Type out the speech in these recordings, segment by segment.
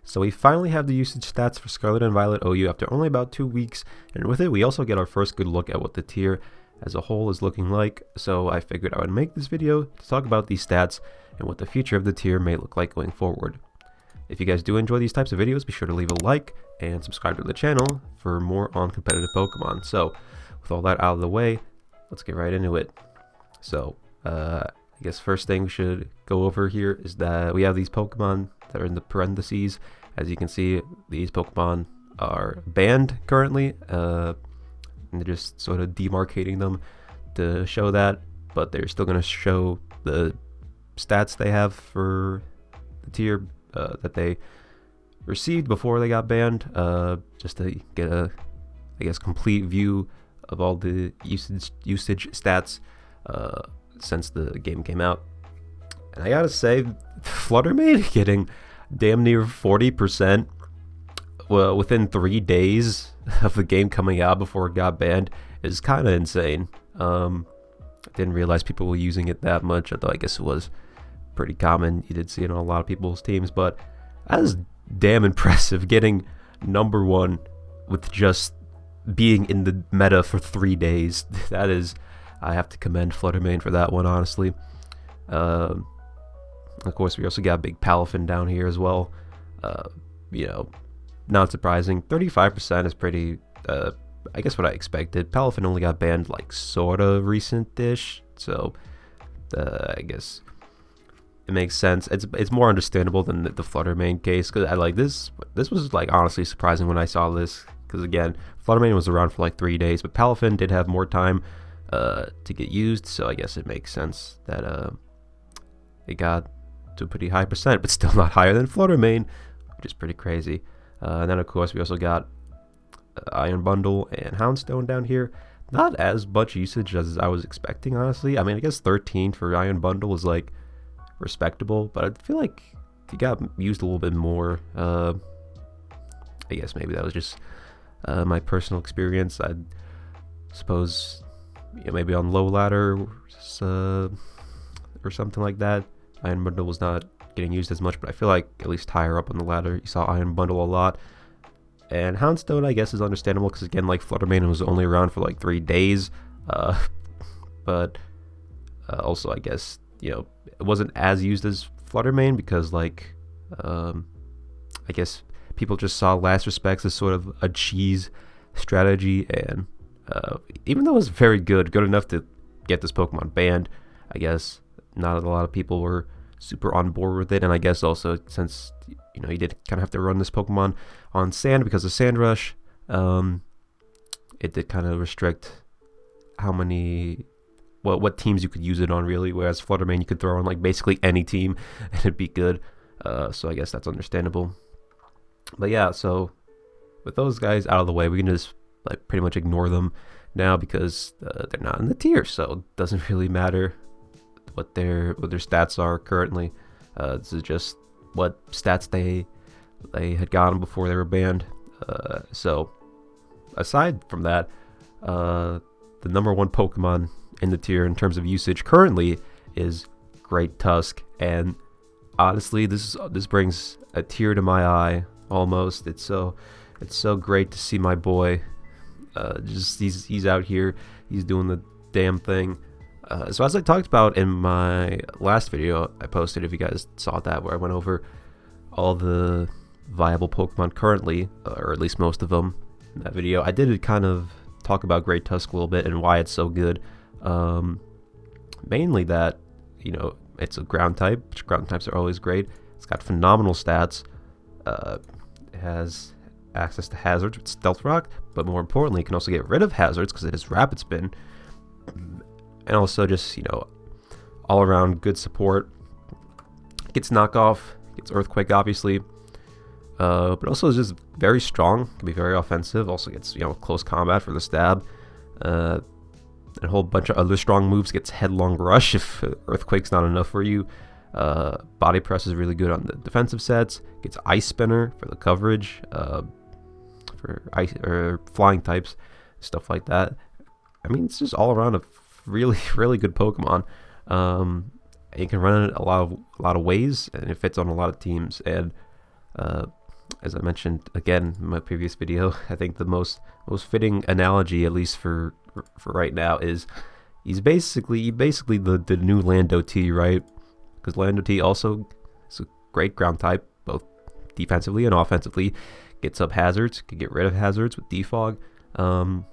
So we finally have the usage stats for Scarlet and Violet OU after only about 2 weeks, and with it we also get our first good look at what the tier as a whole is looking like. So I figured I would make this video to talk about these stats and what the future of the tier may look like going forward. If you guys do enjoy these types of videos, be sure to leave a like and subscribe to the channel for more on competitive Pokemon. So with all that out of the way, let's get right into it. So I guess first thing we should go over here is that we have these Pokemon that are in the parentheses. As you can see, these Pokemon are banned currently, and they're just sort of demarcating them to show that, but they're still going to show the stats they have for the tier that they received before they got banned, just to get a, I guess, complete view of all the usage stats since the game came out. And I gotta say, Fluttermane getting damn near 40% within 3 days of the game coming out before it got banned is kind of insane. I didn't realize people were using it that much, although I guess it was pretty common. You did see it on a lot of people's teams, but that is damn impressive, getting #1 with just being in the meta for 3 days. That is, I have to commend Fluttermane for that one, honestly. Of course, we also got Big Palafin down here as well. You know, not surprising. 35% is pretty, I guess, what I expected. Palafin only got banned like sort of recent-ish, so I guess it makes sense. It's more understandable than the Fluttermane case, because I like this was like honestly surprising when I saw this, because again, Fluttermane was around for like 3 days, but Palafin did have more time to get used, so I guess it makes sense that it got to a pretty high percent, but still not higher than Fluttermane, which is pretty crazy. And then of course we also got Iron Bundle and Houndstone down here. Not as much usage as I was expecting, honestly. I mean, I guess 13 for Iron Bundle is like respectable, but I feel like he got used a little bit more. I guess maybe that was just my personal experience. I suppose, yeah, maybe on low ladder or something like that, Iron Bundle was not getting used as much, but I feel like at least higher up on the ladder you saw Iron Bundle a lot. And Houndstone, I guess, is understandable because again, like Fluttermane was only around for like 3 days, but also I guess, you know, it wasn't as used as Fluttermane because like I guess people just saw Last Respects as sort of a cheese strategy, and even though it was very good enough to get this Pokemon banned, I guess not a lot of people were super on board with it. And I guess also since, you know, you did kind of have to run this Pokemon on sand because of Sand Rush, it did kind of restrict how many, what teams you could use it on really, whereas Fluttermane you could throw on like basically any team and it'd be good. So I guess that's understandable. But yeah, so with those guys out of the way, we can just like pretty much ignore them now because they're not in the tier, so it doesn't really matter what their stats are currently. This is just what stats they had gotten before they were banned. So aside from that, the #1 Pokemon in the tier in terms of usage currently is Great Tusk, and honestly, this brings a tear to my eye almost. It's so great to see my boy. Just he's out here, he's doing the damn thing. So as I talked about in my last video I posted, if you guys saw that, where I went over all the viable Pokemon currently, or at least most of them in that video, I did kind of talk about Great Tusk a little bit and why it's so good. Mainly that, you know, it's a ground type, which ground types are always great. It's got phenomenal stats. It has access to hazards with Stealth Rock, but more importantly, it can also get rid of hazards because it has Rapid Spin. And also just, you know, all around good support. Gets knockoff, gets Earthquake obviously, but also is just very strong, can be very offensive, also gets, you know, close combat for the stab, and a whole bunch of other strong moves. Gets Headlong Rush if Earthquake's not enough for you. Body Press is really good on the defensive sets. Gets Ice Spinner for the coverage, for ice or flying types, stuff like that. I mean, it's just all around a really good Pokemon. You can run it a lot of ways, and it fits on a lot of teams. And as I mentioned again in my previous video, I think the most fitting analogy, at least for right now, is he's basically the new Lando T, right? Because Lando T also is a great ground type, both defensively and offensively. Gets up hazards, can get rid of hazards with defog. So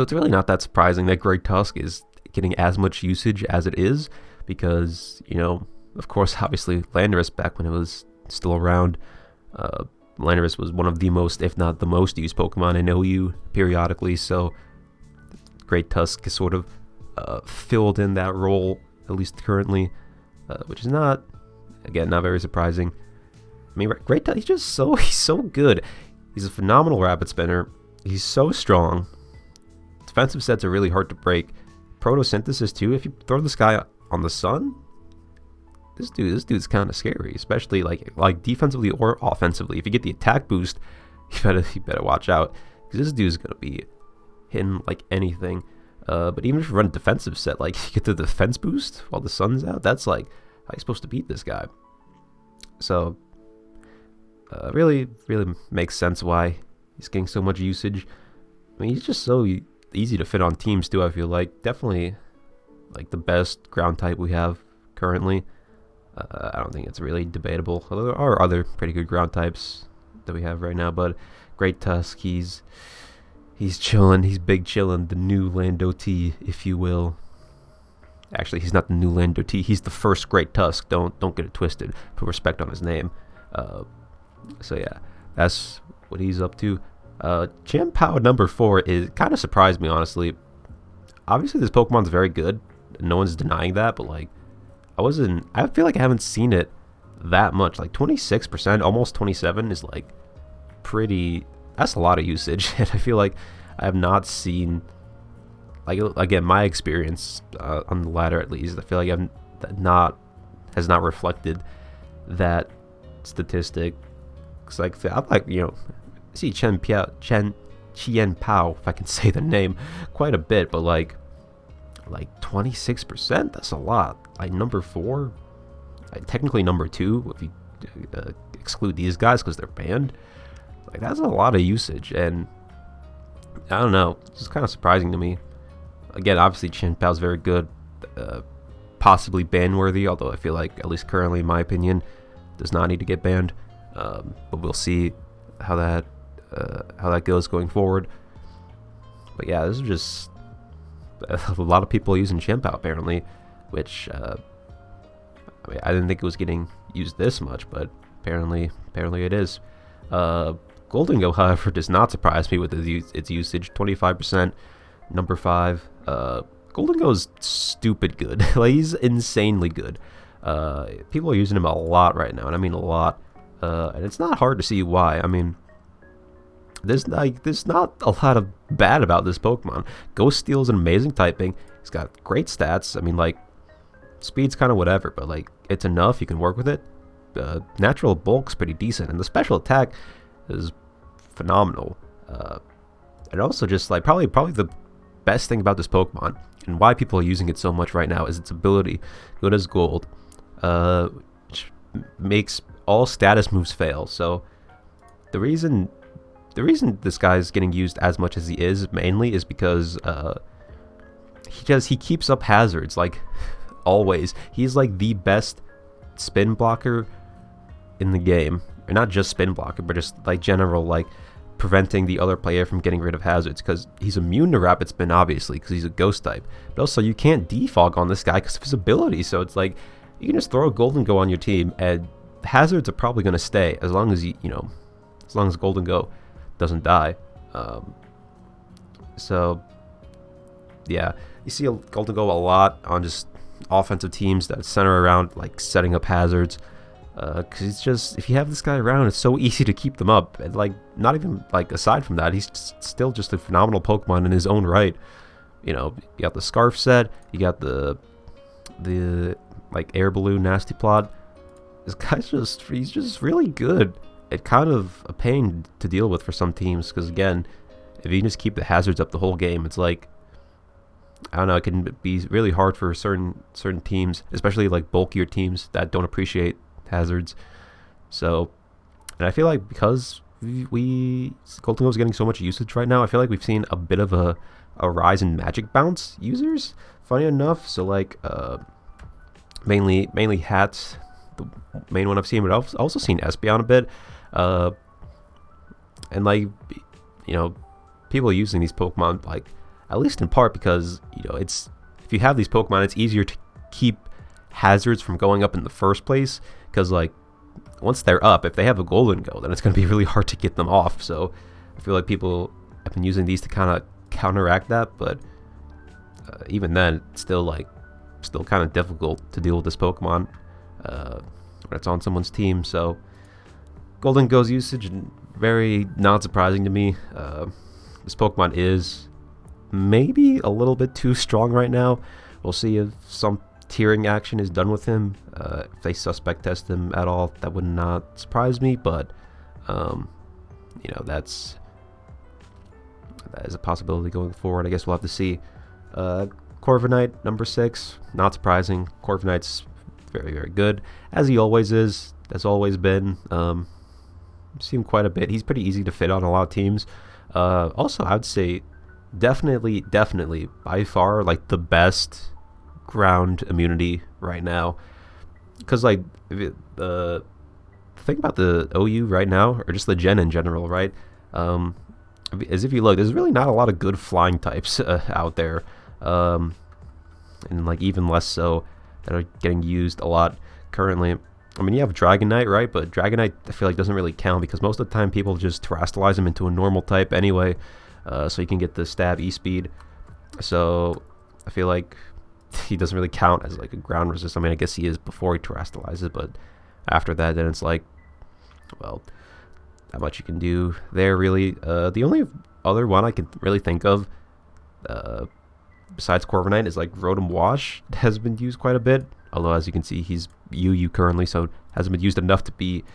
it's really not that surprising that Great Tusk is getting as much usage as it is, because, you know, of course, obviously, Landorus, back when it was still around, Landorus was one of the most, if not the most used Pokemon in OU periodically, so Great Tusk has sort of filled in that role, at least currently, which is not, again, not very surprising. I mean, Great Tusk, he's so good. He's a phenomenal rapid spinner. He's so strong. Defensive sets are really hard to break. Photosynthesis too. If you throw this guy on the sun, this dude's kind of scary, especially like defensively or offensively. If you get the attack boost, you better watch out, because this dude's gonna be hitting like anything. But even if you run a defensive set, like you get the defense boost while the sun's out, that's like how you're supposed to beat this guy. So really makes sense why he's getting so much usage. I mean, he's just so easy to fit on teams too, I feel like. Definitely like the best ground type we have currently. I don't think it's really debatable, although there are other pretty good ground types that we have right now. But Great Tusk, he's chilling, he's big chillin', the new Lando T, if you will. Actually, he's not the new Lando T, he's the first Great Tusk. Don't get it twisted. Put respect on his name. So yeah, that's what he's up to. Chien-Pao number 4 is kind of surprised me, honestly. Obviously, this Pokemon's very good. No one's denying that, but like, I feel like I haven't seen it that much. Like 26%, almost 27 is like pretty. That's a lot of usage, and I feel like I have not seen, like, again, my experience on the ladder at least. I feel like has not reflected that statistic. Cause like I like, you know, see Chien-Pao, if I can say the name, quite a bit, but like 26%, that's a lot. Like number 4, technically number 2 if you exclude these guys because they're banned. Like that's a lot of usage, and I don't know, it's just kind of surprising to me. Again, obviously Chien-Pao's very good, possibly ban worthy, although I feel like, at least currently in my opinion, does not need to get banned. But we'll see how that goes going forward. But yeah, this is just a lot of people using Chien-Pao apparently, which I mean, I didn't think it was getting used this much, but apparently it is. Gholdengo, however, does not surprise me with its usage. 25%, number 5. Gholdengo is stupid good. Like, he's insanely good. People are using him a lot right now, and I mean a lot. And it's not hard to see why. I mean, there's not a lot of bad about this Pokemon. Ghost Steel is an amazing typing. He's got great stats. I mean, like, speed's kind of whatever, but like, it's enough. You can work with it. Natural bulk's pretty decent, and the special attack is phenomenal. And also, just like probably the best thing about this Pokemon and why people are using it so much right now is its ability, good as gold, which makes all status moves fail. So the reason this guy is getting used as much as he is mainly is because he keeps up hazards, like, always. He's like the best spin blocker in the game, or not just spin blocker, but just like general, like, preventing the other player from getting rid of hazards, because he's immune to rapid spin, obviously, because he's a ghost type, but also you can't defog on this guy because of his ability. So it's like, you can just throw a Gholdengo on your team and hazards are probably going to stay as long as as long as Gholdengo doesn't die. So yeah, you see Gholdengo a lot on just offensive teams that center around like setting up hazards, because it's just, if you have this guy around, it's so easy to keep them up. And like, not even like, aside from that, he's still just a phenomenal Pokemon in his own right. You know, you got the Scarf set, you got the like Air Balloon Nasty Plot. This guy's he's just really good. It's kind of a pain to deal with for some teams, because again, if you just keep the hazards up the whole game, it's like, I don't know, it can be really hard for certain teams, especially like bulkier teams that don't appreciate hazards. So And I feel like because Golden Go is getting so much usage right now, I feel like we've seen a bit of a rise in Magic Bounce users. Funny enough, so like mainly hats, the main one I've seen, but I've also seen Espeon a bit, and like people using these Pokemon, like at least in part because it's, if you have these Pokemon, it's easier to keep hazards from going up in the first place, because like once they're up, if they have a Golden Go, then it's going to be really hard to get them off. So I feel like people have been using these to kind of counteract that, but even then, it's still kind of difficult to deal with this Pokemon when it's on someone's team. So Golden Go's usage, very not surprising to me. This Pokemon is maybe a little bit too strong right now. We'll see if some tiering action is done with him. If they suspect test him at all, that would not surprise me, but that is a possibility going forward. I guess we'll have to see. Corviknight, number 6, not surprising. Corviknight's very, very good, as he always is, has always been. Seen quite a bit. He's pretty easy to fit on a lot of teams. Also, I would say definitely by far like the best ground immunity right now, because like the thing about the OU right now, or just the gen in general, right, as if you look, there's really not a lot of good flying types out there, and like even less so that are getting used a lot currently. I mean, you have Dragonite, right? But Dragonite, I feel like, doesn't really count because most of the time people just terrestrialize him into a normal type anyway, so you can get the stab E-speed. So I feel like he doesn't really count as like a ground resist. I mean, I guess he is before he terrestrializes, but after that, then it's like, well, not much you can do there, really. The only other one I can really think of, besides Corviknight, is like Rotom Wash. Has been used quite a bit. Although, as you can see, he's UU currently, so hasn't been used enough to be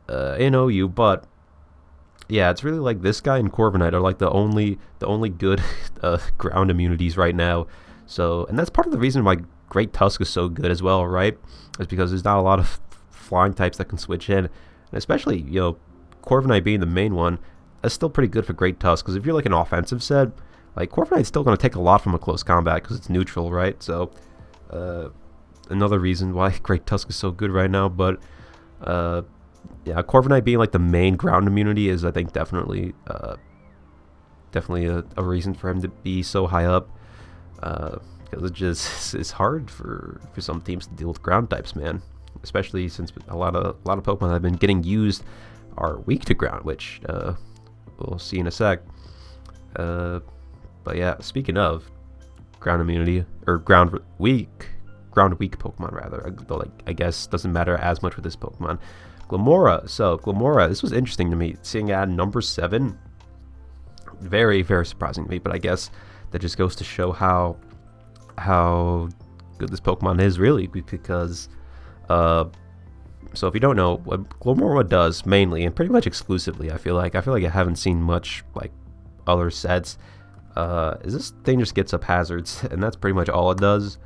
in OU. But yeah, it's really like this guy and Corviknight are like the only good ground immunities right now. So, and that's part of the reason why Great Tusk is so good as well, right? Is because there's not a lot of flying types that can switch in, and especially Corviknight being the main one, that's still pretty good for Great Tusk. Because if you're like an offensive set, like Corviknight's still going to take a lot from a close combat because it's neutral, right? So. Another reason why Great Tusk is so good right now, but yeah, Corviknight being like the main ground immunity is, I think, definitely a reason for him to be so high up, because it's hard for some teams to deal with ground types, man, especially since a lot of Pokemon that have been getting used are weak to ground, which we'll see in a sec. But yeah, speaking of ground immunity, or ground weak Pokemon rather, though, like, I guess doesn't matter as much with this Pokemon, Glimmora. So Glimmora, this was interesting to me, seeing at number 7. Very, very surprising to me, but I guess that just goes to show how good this Pokemon is, really, because so if you don't know what Glimmora does mainly and pretty much exclusively, I feel like I haven't seen much like other sets, is this thing just gets up hazards, and that's pretty much all it does.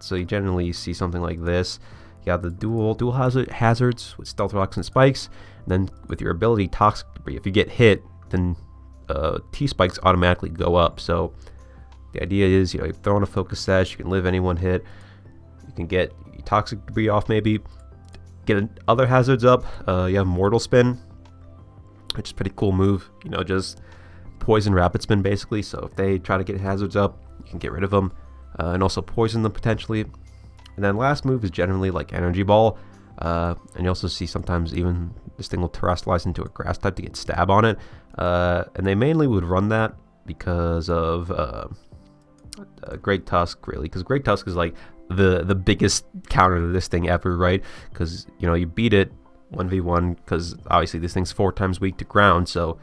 So you generally see something like this. You have the dual hazards with Stealth Rocks and Spikes, and then with your ability Toxic Debris, if you get hit, then T-Spikes automatically go up. So the idea is, you throw on a Focus Sash, you can live any one hit, you can get Toxic Debris off, maybe get other hazards up. You have Mortal Spin, which is a pretty cool move, just poison Rapid Spin basically. So if they try to get hazards up, you can get rid of them, and also poison them potentially. And then last move is generally like Energy Ball, and you also see sometimes even this thing will terrestrialize into a grass type to get stab on it, and they mainly would run that because of Great Tusk, really, because Great Tusk is like the biggest counter to this thing ever, right? Because you beat it 1v1, because obviously this thing's 4 times weak to ground, so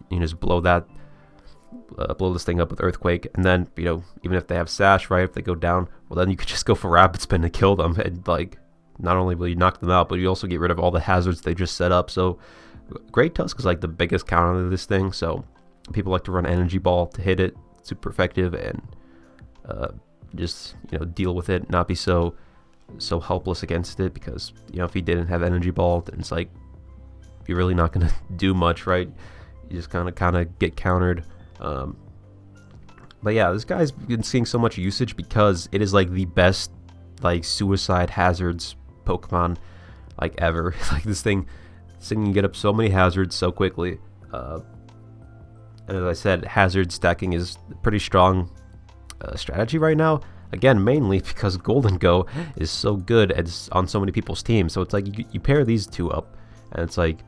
you just blow this thing up with Earthquake, and then even if they have Sash, right, if they go down, well, then you could just go for Rapid Spin to kill them, and like not only will you knock them out, but you also get rid of all the hazards they just set up. So Great Tusk is like the biggest counter to this thing, so people like to run Energy Ball to hit it. Super effective, and just deal with it, not be so so helpless against it, because if he didn't have Energy Ball, then it's like you're really not gonna do much, right? You just kind of get countered. But yeah, this guy's been seeing so much usage because it is like the best like suicide hazards Pokemon like ever. Like this thing can get up so many hazards so quickly. And as I said, hazard stacking is a pretty strong strategy right now. Again, mainly because Gholdengo is so good on so many people's teams. So it's like you pair these two up, and it's like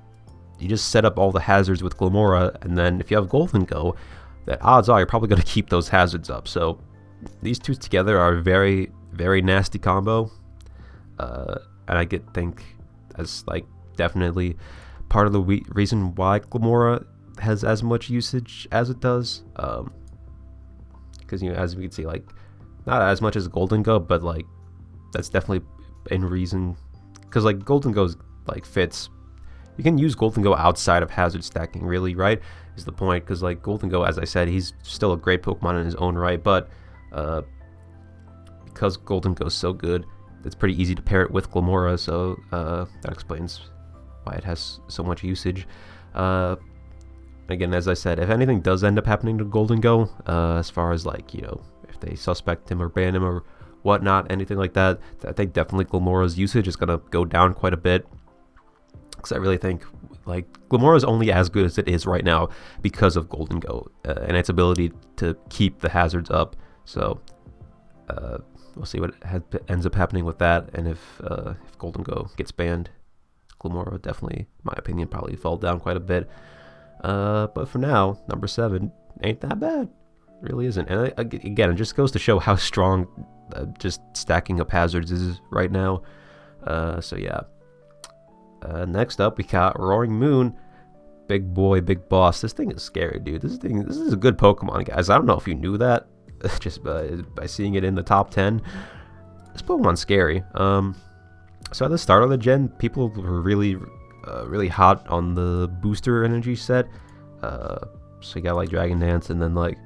you just set up all the hazards with Glimmora, and then if you have Gholdengo, that odds are you're probably going to keep those hazards up. So these two together are a very, very nasty combo. And I think that's like definitely part of the reason why Glimmora has as much usage as it does. Because as we can see, like not as much as Gholdengo, but like that's definitely in reason. Because like Gholdengo's like fits. You can use Gholdengo outside of hazard stacking, really, right? Is the point, because like Gholdengo, as I said, he's still a great Pokemon in his own right, but because Gholdengo is so good, it's pretty easy to pair it with Glimmora, so that explains why it has so much usage. Again, as I said, if anything does end up happening to Gholdengo, as far as like, if they suspect him or ban him or whatnot, anything like that, I think definitely Glimmora's usage is going to go down quite a bit. Because I really think like Glimmora is only as good as it is right now because of Gholdengo and its ability to keep the hazards up. So we'll see what ends up happening with that, and if Gholdengo gets banned, Glimmora would definitely, in my opinion, probably fall down quite a bit. But for now, number 7 ain't that bad. It really isn't. And again, it just goes to show how strong just stacking up hazards is right now. So yeah. Next up, we got Roaring Moon. Big boy, big boss. This thing is scary, dude. This is a good Pokemon, guys. I don't know if you knew that just by seeing it in the top 10. This Pokemon's scary. So at the start of the gen, people were really hot on the booster energy set. So you got like Dragon Dance, and then like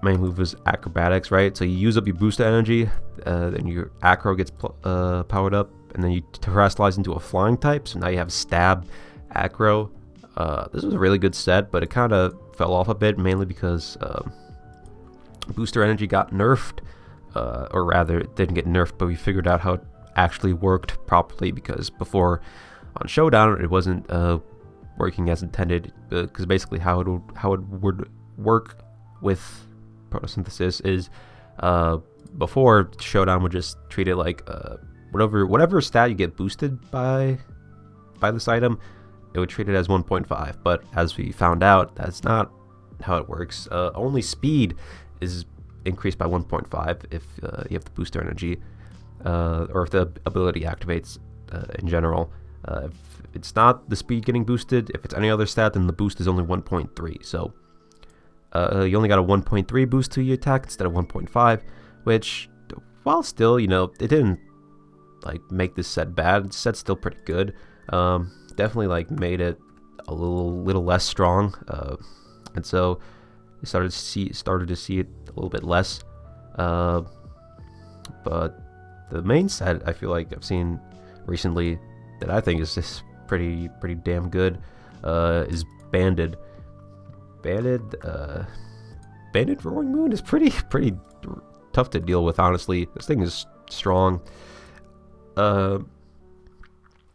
main move is Acrobatics, right? So you use up your booster energy, then your Acro gets powered up, and then you terrestrialize into a flying type. So now you have Stab, Acro. This was a really good set, but it kind of fell off a bit, mainly because booster energy got nerfed, or rather, it didn't get nerfed, but we figured out how it actually worked properly, because before on Showdown it wasn't working as intended. Because basically how it would work with photosynthesis is before Showdown would just treat it like whatever stat you get boosted by this item, it would treat it as 1.5. But as we found out, that's not how it works. Only speed is increased by 1.5 if you have the booster energy, or if the ability activates in general. If it's not the speed getting boosted, if it's any other stat, then the boost is only 1.3. So you only got a 1.3 boost to your attack instead of 1.5, which, while still, it didn't like make this set bad. The set's still pretty good. Definitely like made it a little less strong, and so you started to see it a little bit less. But the main set I feel like I've seen recently that I think is just pretty damn good is Banded. Banded Roaring Moon is pretty tough to deal with, honestly. This thing is strong.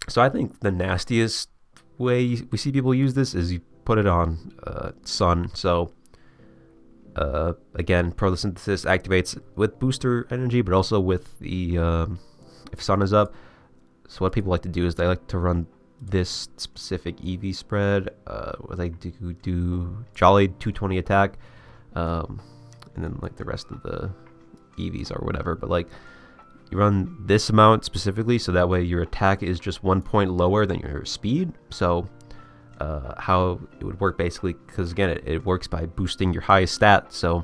So I think the nastiest way we see people use this is you put it on Sun. So again, photosynthesis activates with booster energy, but also with the if Sun is up. So what people like to do is they like to run this specific EV spread, where they do Jolly 220 attack, and then like the rest of the EVs or whatever. But like you run this amount specifically, so that way your attack is just 1 point lower than your speed. So how it would work basically, because again it works by boosting your highest stat. So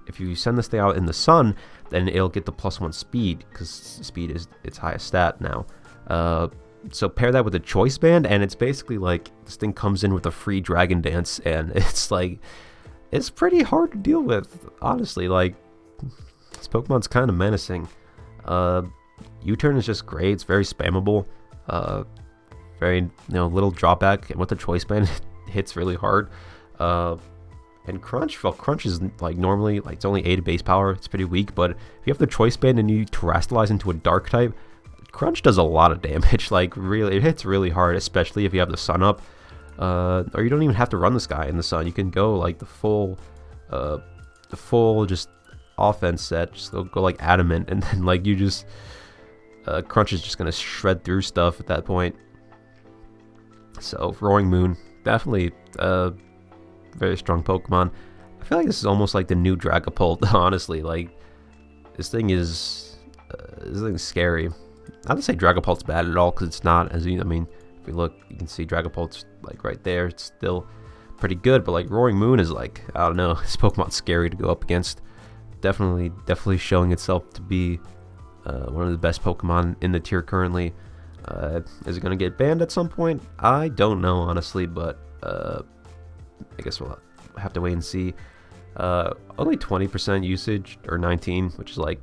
if you send this thing out in the Sun, then it'll get the +1 speed, because speed is its highest stat now. So pair that with a Choice Band, and it's basically like this thing comes in with a free Dragon Dance, and it's like, it's pretty hard to deal with, honestly. Like, this Pokemon's kind of menacing. U-turn is just great. It's very spammable. Very little drawback, and with the choice band, it hits really hard. And Crunch, well, Crunch is like normally like it's only 8 base power. It's pretty weak, but if you have the choice band and you terrestrialize into a dark type, Crunch does a lot of damage. Like really, it hits really hard, especially if you have the sun up. Or you don't even have to run this guy in the sun. You can go like the full just offense set. Just go like adamant, and then like you just Crunch is just gonna shred through stuff at that point. So Roaring Moon, definitely very strong Pokemon. I feel like this is almost like the new Dragapult, honestly. Like this thing is scary. Not to say Dragapult's bad at all, because it's not. If you look, you can see Dragapult's like right there. It's still pretty good, but like Roaring Moon is like, I don't know, this Pokemon's scary to go up against. Definitely showing itself to be one of the best Pokemon in the tier currently. Is it going to get banned at some point? I don't know, honestly, but I guess we'll have to wait and see. Only 20% usage, or 19, which is like,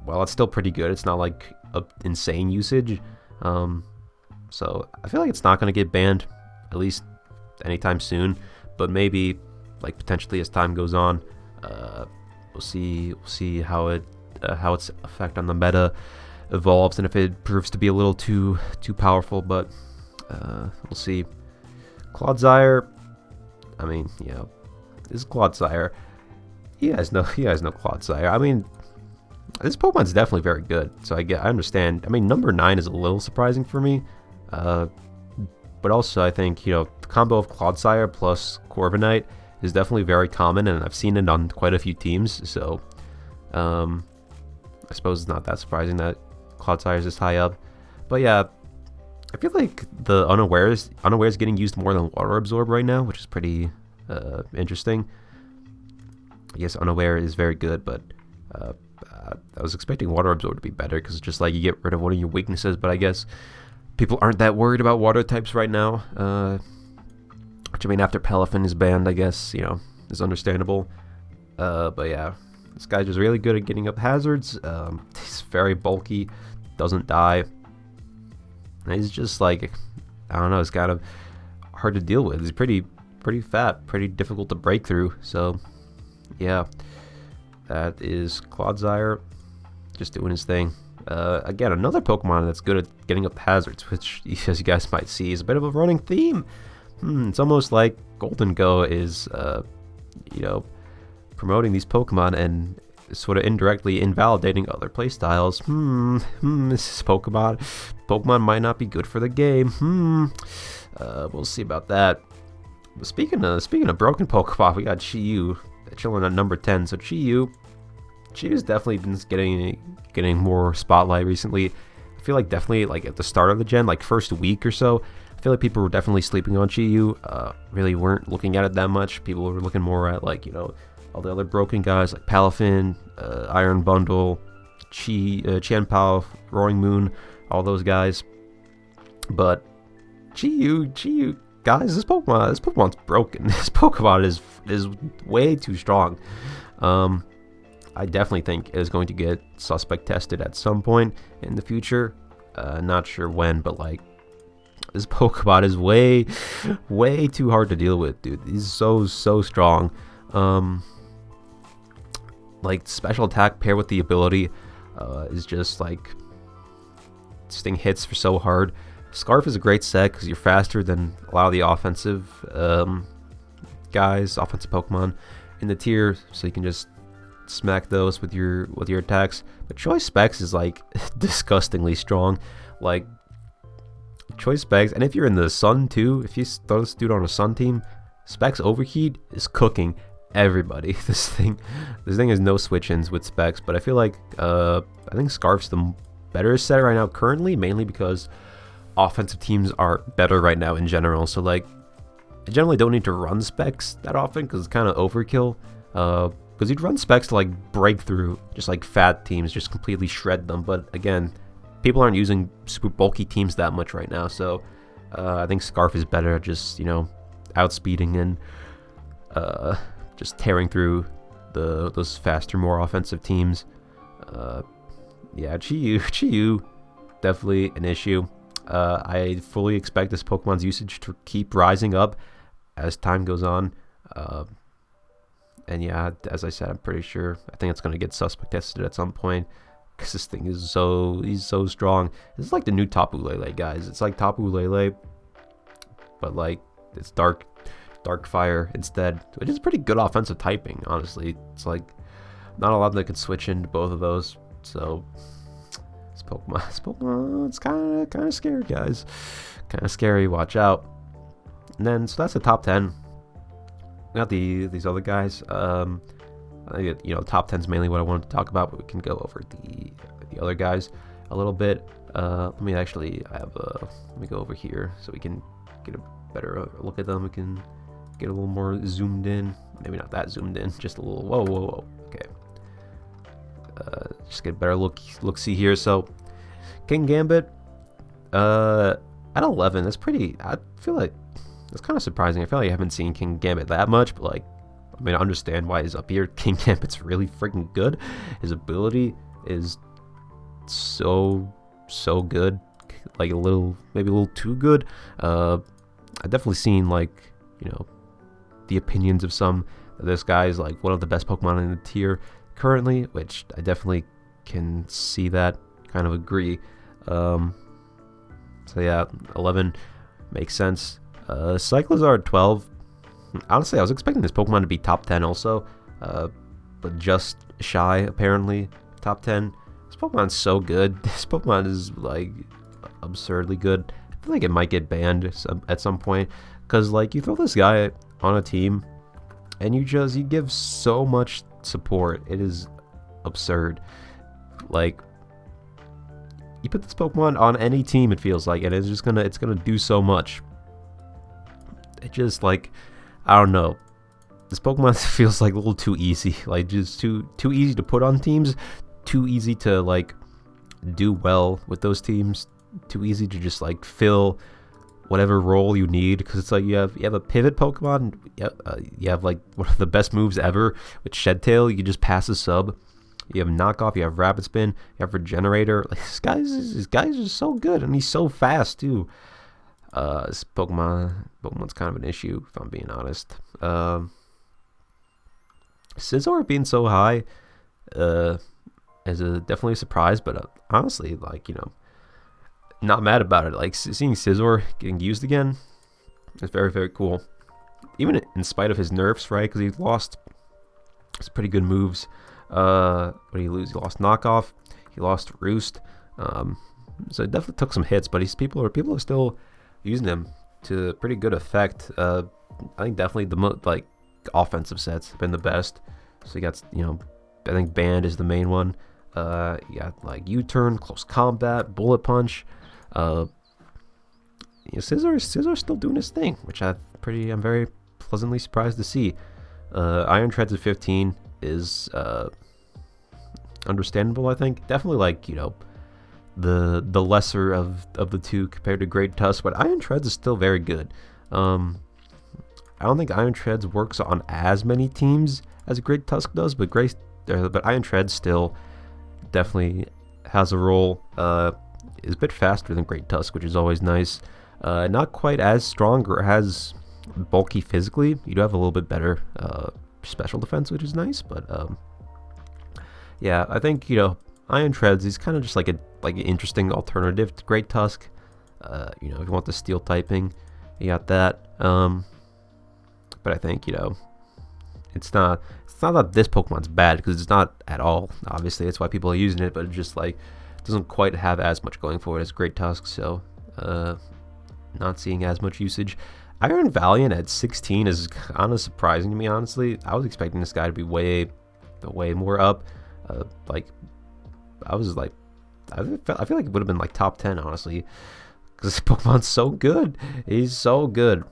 well, it's still pretty good. It's not like insane usage. So I feel like it's not going to get banned, at least anytime soon, but maybe like potentially as time goes on. We'll see how its effect on the meta evolves, and if it proves to be a little too powerful, but we'll see. Clodsire, I mean, this is Clodsire. He has no Clodsire. I mean, this Pokemon's definitely very good, so I understand. I mean, number 9 is a little surprising for me, but also I think the combo of Clodsire plus Corviknight is definitely very common, and I've seen it on quite a few teams, so I suppose it's not that surprising that Clodsire is this high up. But yeah, I feel like the Unaware is getting used more than Water Absorb right now, which is pretty interesting. I guess Unaware is very good, but I was expecting Water Absorb to be better, because it's just like you get rid of one of your weaknesses, but I guess people aren't that worried about water types right now. Which, I mean, after Peliphan is banned, I guess, is understandable. But yeah, this guy's just really good at getting up hazards. He's very bulky, doesn't die. And he's just like, I don't know, it's kind of hard to deal with. He's pretty fat, pretty difficult to break through. So yeah, that is Clodsire, just doing his thing. Again, another Pokemon that's good at getting up hazards, which, as you guys might see, is a bit of a running theme. It's almost like Golden Go is, promoting these Pokemon and sort of indirectly invalidating other playstyles. This is Pokemon. Pokemon might not be good for the game. We'll see about that. But speaking of broken Pokemon, we got Chi-Yu chilling at number 10. So Chi-Yu's definitely been getting more spotlight recently. I feel like definitely like at the start of the gen, like first week or so, I feel like people were definitely sleeping on Chi-Yu. Really weren't looking at it that much. People were looking more at like all the other broken guys like Palafin, Iron Bundle, Chien-Pao, Roaring Moon, all those guys. But Chi-Yu, guys, this Pokemon's broken. This Pokemon is way too strong. I definitely think it is going to get suspect tested at some point in the future. Not sure when, but like this Pokemon is way too hard to deal with, dude. He's so strong. Like special attack paired with the ability is just like this thing hits for so hard. Scarf is a great set because you're faster than a lot of the offensive offensive Pokemon in the tier, so you can just smack those with your attacks. But Choice Specs is like disgustingly strong. Like Choice Specs, and if you're in the Sun too, if you throw this dude on a Sun team, Specs Overheat is cooking everybody. This thing has no switch-ins with Specs, but I feel like I think Scarf's the better set right now currently, mainly because offensive teams are better right now in general. So like I generally don't need to run Specs that often because it's kind of overkill. Because you'd run Specs to like break through just like fat teams, just completely shred them. But again, people aren't using super bulky teams that much right now, so I think Scarf is better at just outspeeding and just tearing through those faster, more offensive teams. Yeah, Chi-Yu, definitely an issue. I fully expect this Pokemon's usage to keep rising up as time goes on. And yeah, as I said, I'm pretty sure. I think it's gonna get suspect tested at some point because this thing is he's so strong. This is like the new Tapu Lele, guys. It's like Tapu Lele, but like it's dark fire instead, which is pretty good offensive typing. Honestly, it's like not a lot that could switch into both of those. So this Pokemon, it's kind of scary, guys. Kind of scary. Watch out. And then so that's the top 10. Got these other guys. Top 10 is mainly what I wanted to talk about, but we can go over the other guys a little bit. Let me go over here so we can get a better look at them. We can get a little more zoomed in. Maybe not that zoomed in, just a little. Whoa. Okay. Just get a better look see here. So Kingambit, at 11, that's pretty. I feel like. It's kind of surprising. I feel like I haven't seen Kingambit that much, but like, I mean, I understand why he's up here. Kingambit's really freaking good. His ability is so good, like maybe a little too good. I've definitely seen like, the opinions of some. This guy is like one of the best Pokemon in the tier currently, which I definitely can see that, kind of agree. So yeah, 11 makes sense. Cyclizar 12. Honestly, I was expecting this Pokemon to be top 10 also, but just shy, apparently, top 10. This Pokemon's so good. This Pokemon is, like, absurdly good. I feel like it might get banned at some point, because, like, you throw this guy on a team, and you give so much support. It is absurd. Like, you put this Pokemon on any team, it feels like, and it's gonna do so much. It just, like, I don't know. This Pokemon feels like a little too easy. Like, just too easy to put on teams. Too easy to, like, do well with those teams. Too easy to just, like, fill whatever role you need. Because it's like you have a pivot Pokemon. You have, like, one of the best moves ever with Shed Tail. You can just pass a sub. You have Knockoff. You have Rapid Spin. You have Regenerator. Like, this guy's just so good. And he's so fast, too. This Pokemon's kind of an issue, if I'm being honest. Scizor being so high is definitely a surprise, but honestly, like, not mad about it. Like, seeing Scizor getting used again is very, very cool. Even in spite of his nerfs, right? Because he lost some pretty good moves. What did he lose? He lost Knockoff. He lost Roost. So it definitely took some hits, but people are still using him to pretty good effect. I think definitely the offensive sets have been the best. So you got, I think Band is the main one. You got like U-turn, close combat, bullet punch. Scizor's still doing his thing, which I'm very pleasantly surprised to see. Iron Treads at 15 is understandable, I think. Definitely, like, the lesser of the two compared to Great Tusk, but Iron Treads is still very good. I don't think Iron Treads works on as many teams as Great Tusk does, but Iron Treads still definitely has a role. Is a bit faster than Great Tusk, which is always nice. Not quite as strong or as bulky physically. You do have a little bit better special defense, which is nice, but yeah, I think, Iron Treads is kind of just like an interesting alternative to Great Tusk. If you want the steel typing, you got that. But I think, it's not that this Pokemon's bad, because it's not at all. Obviously, that's why people are using it, but it just like doesn't quite have as much going for it as Great Tusk. So, not seeing as much usage. Iron Valiant at 16 is kind of surprising to me, honestly. I was expecting this guy to be way more up. I feel like it would have been like top 10, honestly, because Pokemon's so good. He's so good.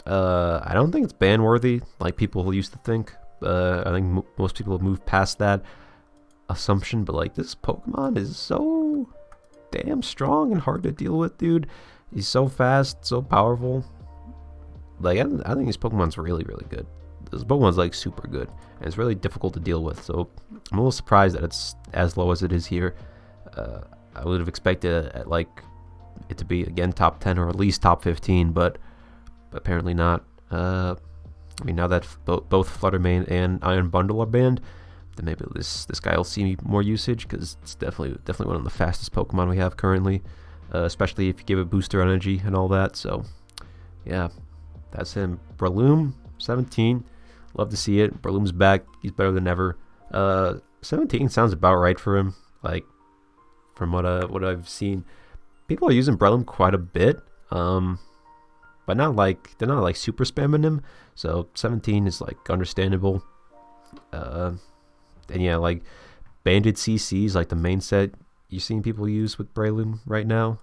I don't think it's ban worthy like people used to think. I think most people have moved past that assumption, but like, this Pokemon is so damn strong and hard to deal with, dude. He's so fast, so powerful. Like, I think this Pokemon's really, really good. This Pokemon's like super good, and it's really difficult to deal with. So I'm a little surprised that it's as low as it is here. I would have expected it to be again top 10 or at least top 15, but apparently not. I mean, now that both Flutter Mane and Iron Bundle are banned, then maybe this guy will see more usage, because it's definitely one of the fastest Pokemon we have currently, especially if you give it booster energy and all that. So yeah, that's him. Breloom, 17. Love to see it. Breloom's back. He's better than ever. 17 sounds about right for him. Like, from what I've seen, people are using Breloom quite a bit. But not like, they're not like super spamming him. So 17 is like understandable. And yeah, like Banded CC is like the main set you're seeing people use with Breloom right now.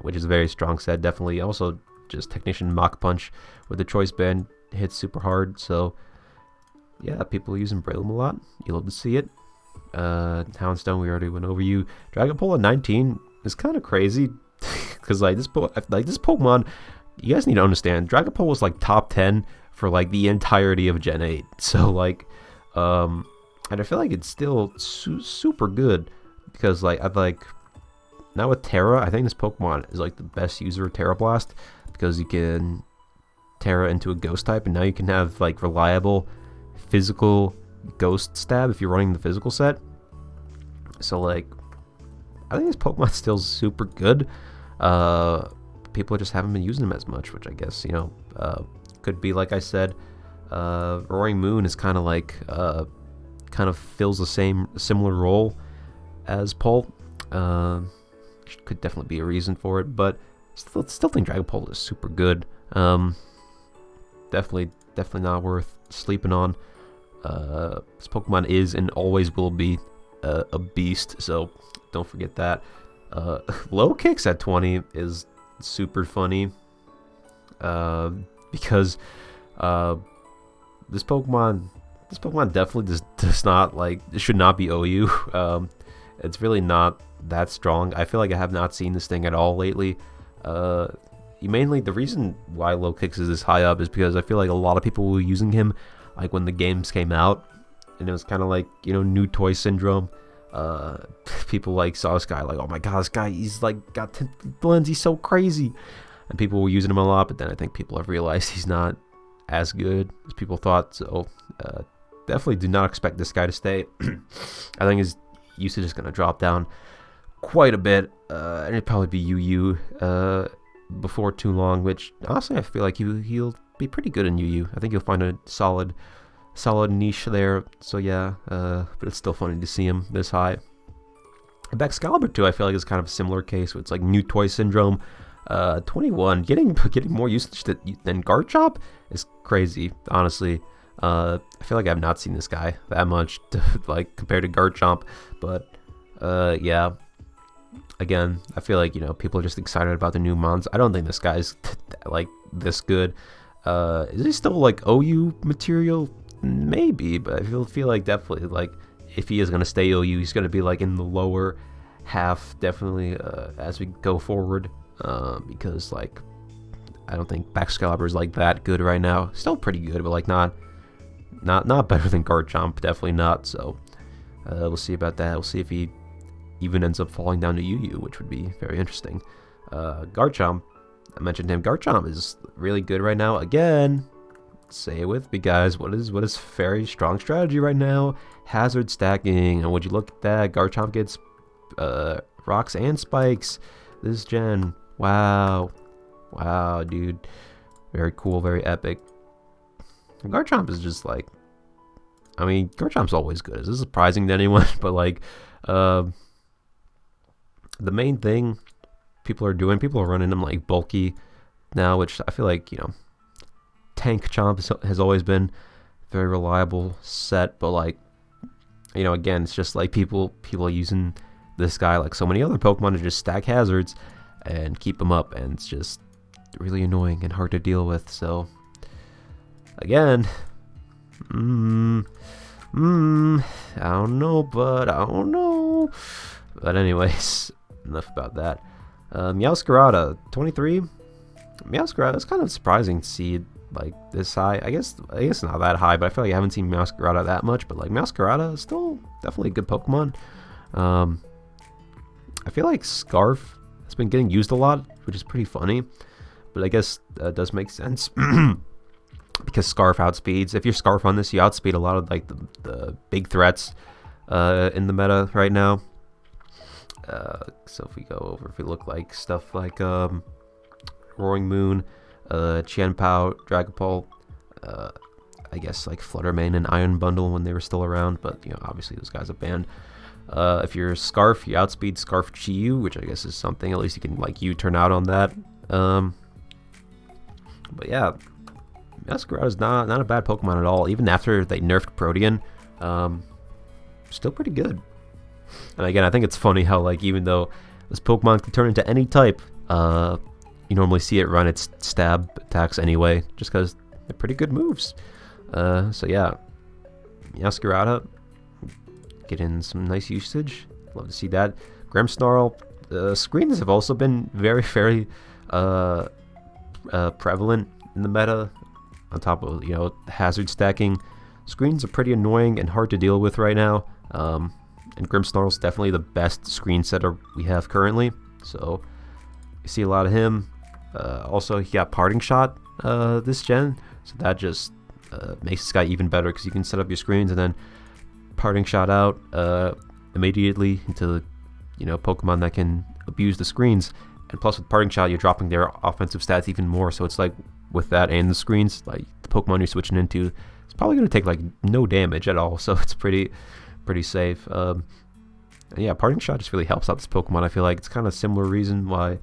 Which is a very strong set, definitely. Also, just Technician Mach Punch with the Choice Band hits super hard. So yeah, people are using Breloom a lot. You love to see it. Houndstone, we already went over you. Dragapult at 19 is kind of crazy, because like this Pokemon, you guys need to understand, Dragapult was like top 10 for like the entirety of Gen 8. So like, and I feel like it's still super good, because like now with Terra, I think this Pokemon is like the best user of Terra Blast, because you can Terra into a Ghost type, and now you can have like reliable physical Ghost Stab if you're running the physical set. So like, I think this Pokemon's still super good. People just haven't been using them as much, which I guess, you know, could be, like I said, Roaring Moon is kind of like, kind of fills the similar role as Pult. Could definitely be a reason for it, but still think Dragapult is super good. Definitely not worth sleeping on. This Pokemon is and always will be a beast, so don't forget that. Low Kicks at 20 is super funny, because this Pokemon definitely does not, like, it should not be OU. It's really not that strong. I feel like I have not seen this thing at all lately. Mainly the reason why Low Kicks is this high up is because I feel like a lot of people were using him like when the games came out, and it was kind of like, you know, new toy syndrome. People like saw this guy like, oh my god, this guy, he's like got 10 blends, he's so crazy, and people were using him a lot. But then I think people have realized he's not as good as people thought. So definitely do not expect this guy to stay. I think his usage is going to drop down quite a bit, and it'd probably be UU before too long, which honestly I feel like he'll be pretty good in UU. I think you'll find a solid niche there. So yeah, but it's still funny to see him this high. And Excalibur too, I feel like is kind of a similar case where it's like new toy syndrome. 21, getting more usage than Garchomp is crazy, honestly. I feel like I've not seen this guy that much like compared to Garchomp, but yeah. Again, I feel like, you know, people are just excited about the new mons. I don't think this guy's like this good. Is he still like OU material? Maybe, but I feel like definitely, like, if he is going to stay OU, he's going to be like in the lower half, definitely, as we go forward, because like I don't think Excalibur is like that good right now. Still pretty good, but like not better than Garchomp, definitely not. So we'll see about that. We'll see if he even ends up falling down to UU, which would be very interesting. Garchomp, I mentioned him. Garchomp is really good right now. Again, say it with me, guys. What is very strong strategy right now? Hazard stacking. And would you look at that? Garchomp gets rocks and spikes this gen. Wow, dude. Very cool, very epic. And Garchomp is just like, I mean, Garchomp's always good. Is this surprising to anyone? But like, the main thing people are running them like bulky now, which I feel like, you know, Tank Chomp has always been very reliable set, but like, you know, again, it's just like people are using this guy like so many other Pokemon to just stack hazards and keep them up, and it's just really annoying and hard to deal with. So again, I don't know, but anyways, enough about that. Meowscarada, 23. Meowscarada, it's kind of surprising to see like this high. I guess not that high, but I feel like I haven't seen Meowscarada that much. But like Meowscarada is still definitely a good Pokemon. I feel like Scarf has been getting used a lot, which is pretty funny. But I guess that does make sense because Scarf outspeeds. If you're Scarf on this, you outspeed a lot of like the big threats in the meta right now. So if we go over, if we look like stuff like Roaring Moon, Chien-Pao, Dragapult, I guess like Fluttermane and Iron Bundle when they were still around, but you know, obviously those guys are banned. If you're Scarf, you outspeed Scarf Chi-Yu, which I guess is something. At least you can like U-turn out on that. But yeah, Meowscarada is not a bad Pokemon at all. Even after they nerfed Protean, still pretty good. And again, I think it's funny how like even though this Pokemon can turn into any type, you normally see it run its stab attacks anyway, just because they're pretty good moves. So yeah, Meowscarada getting some nice usage. Love to see that. Grimmsnarl. Screens have also been very prevalent in the meta. On top of, you know, hazard stacking, screens are pretty annoying and hard to deal with right now. And Grimmsnarl is definitely the best screen setter we have currently. So you see a lot of him. Also, he got Parting Shot this gen, so that just makes this guy even better because you can set up your screens and then Parting Shot out immediately into, you know, Pokemon that can abuse the screens. And plus with Parting Shot, you're dropping their offensive stats even more. So it's like with that and the screens, like the Pokemon you're switching into, it's probably going to take like no damage at all. So it's pretty safe. And yeah, Parting Shot just really helps out this Pokemon. I feel like it's kind of a similar reason why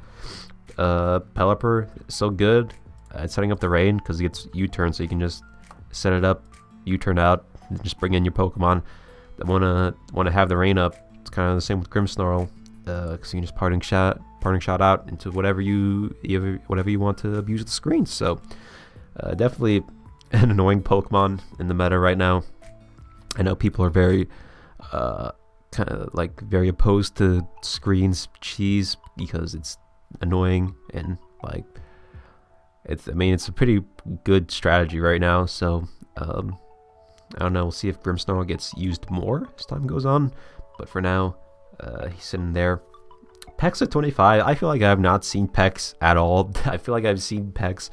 Pelipper is so good at setting up the rain, because it gets U-turn, so you can just set it up, U-turn out, and just bring in your Pokemon that wanna have the rain up. It's kind of the same with Grimmsnarl, because you can just Parting Shot out into whatever you want to abuse the screen. So definitely an annoying Pokemon in the meta right now. I know people are very kind of like very opposed to screens cheese because it's annoying and like it's a pretty good strategy right now. So I don't know, we'll see if Grimmsnarl gets used more as time goes on, but for now he's sitting there. Pex at 25. I feel like I have not seen Pex at all. I feel like I've seen Pex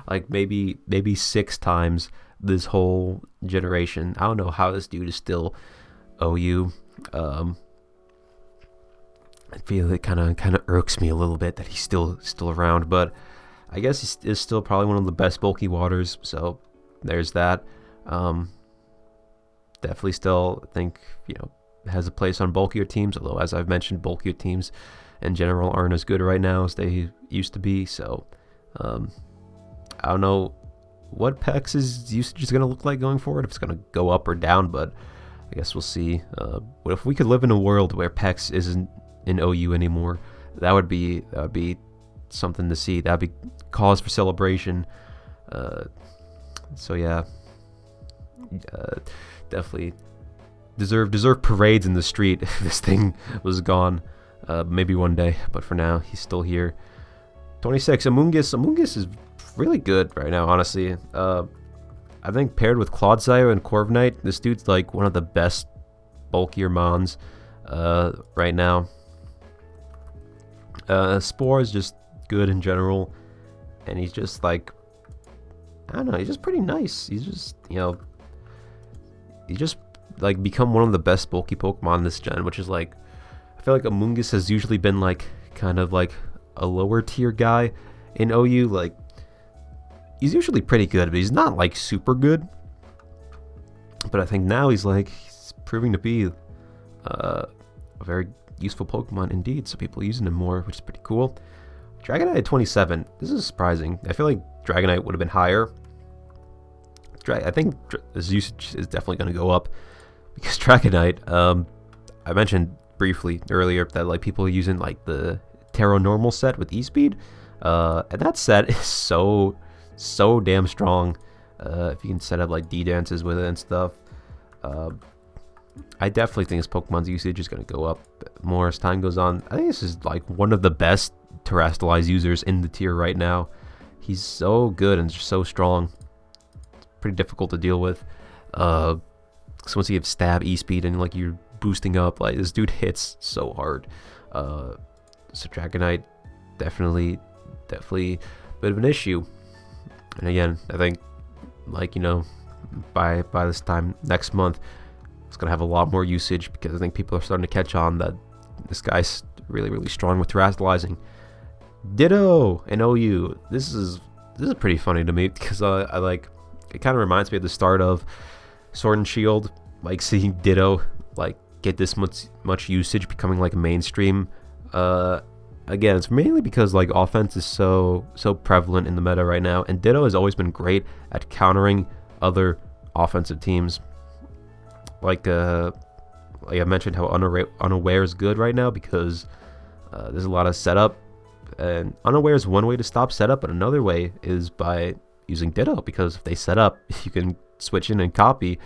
like maybe 6 times this whole generation. I don't know how this dude is still OU. I feel it kind of irks me a little bit that he's still around, but I guess he's still probably one of the best bulky waters. So there's that. Definitely still think, you know, has a place on bulkier teams, although as I've mentioned, bulkier teams in general aren't as good right now as they used to be. So I don't know what Pex's usage is going to look like going forward, if it's going to go up or down, but I guess we'll see. What if we could live in a world where Pex isn't in OU anymore? That would be something to see. That'd be cause for celebration. So yeah, definitely deserve parades in the street if this thing was gone. Maybe one day, but for now he's still here. 26, Amoonguss is really good right now, honestly. I think paired with Clodsire and Corviknight, this dude's like one of the best bulkier mons right now. Spore is just good in general, and he's just like, I don't know, he's just pretty nice. He's just, you know, he just like become one of the best bulky Pokemon this gen, which is like, I feel like Amoonguss has usually been like kind of like a lower tier guy in OU. Like he's usually pretty good, but he's not like super good. But I think now he's proving to be a very useful Pokemon indeed, so people are using him more, which is pretty cool. Dragonite at 27. This is surprising. I feel like Dragonite would have been higher. I think his usage is definitely going to go up because Dragonite, I mentioned briefly earlier that like people are using like the Terra Normal set with E-Speed, and that set is so damn strong. If you can set up like D-dances with it and stuff, I definitely think this Pokemon's usage is going to go up more as time goes on. I think this is like one of the best Terrestrialize users in the tier right now. He's so good and so strong. pretty difficult to deal with. So once you have stab, E-speed, and like you're boosting up, like this dude hits so hard. So Dragonite definitely a bit of an issue. And again, I think like by this time next month, it's gonna have a lot more usage because I think people are starting to catch on that this guy's really strong with terastallizing. Ditto and OU. This is pretty funny to me because I like it. Kind of reminds me of the start of Sword and Shield, like seeing Ditto like get this much usage, becoming like mainstream. Again, it's mainly because like offense is so prevalent in the meta right now, and Ditto has always been great at countering other offensive teams. Like I mentioned, how Unaware is good right now because there's a lot of setup, and Unaware is one way to stop setup, but another way is by using Ditto, because if they set up, you can switch in and copy,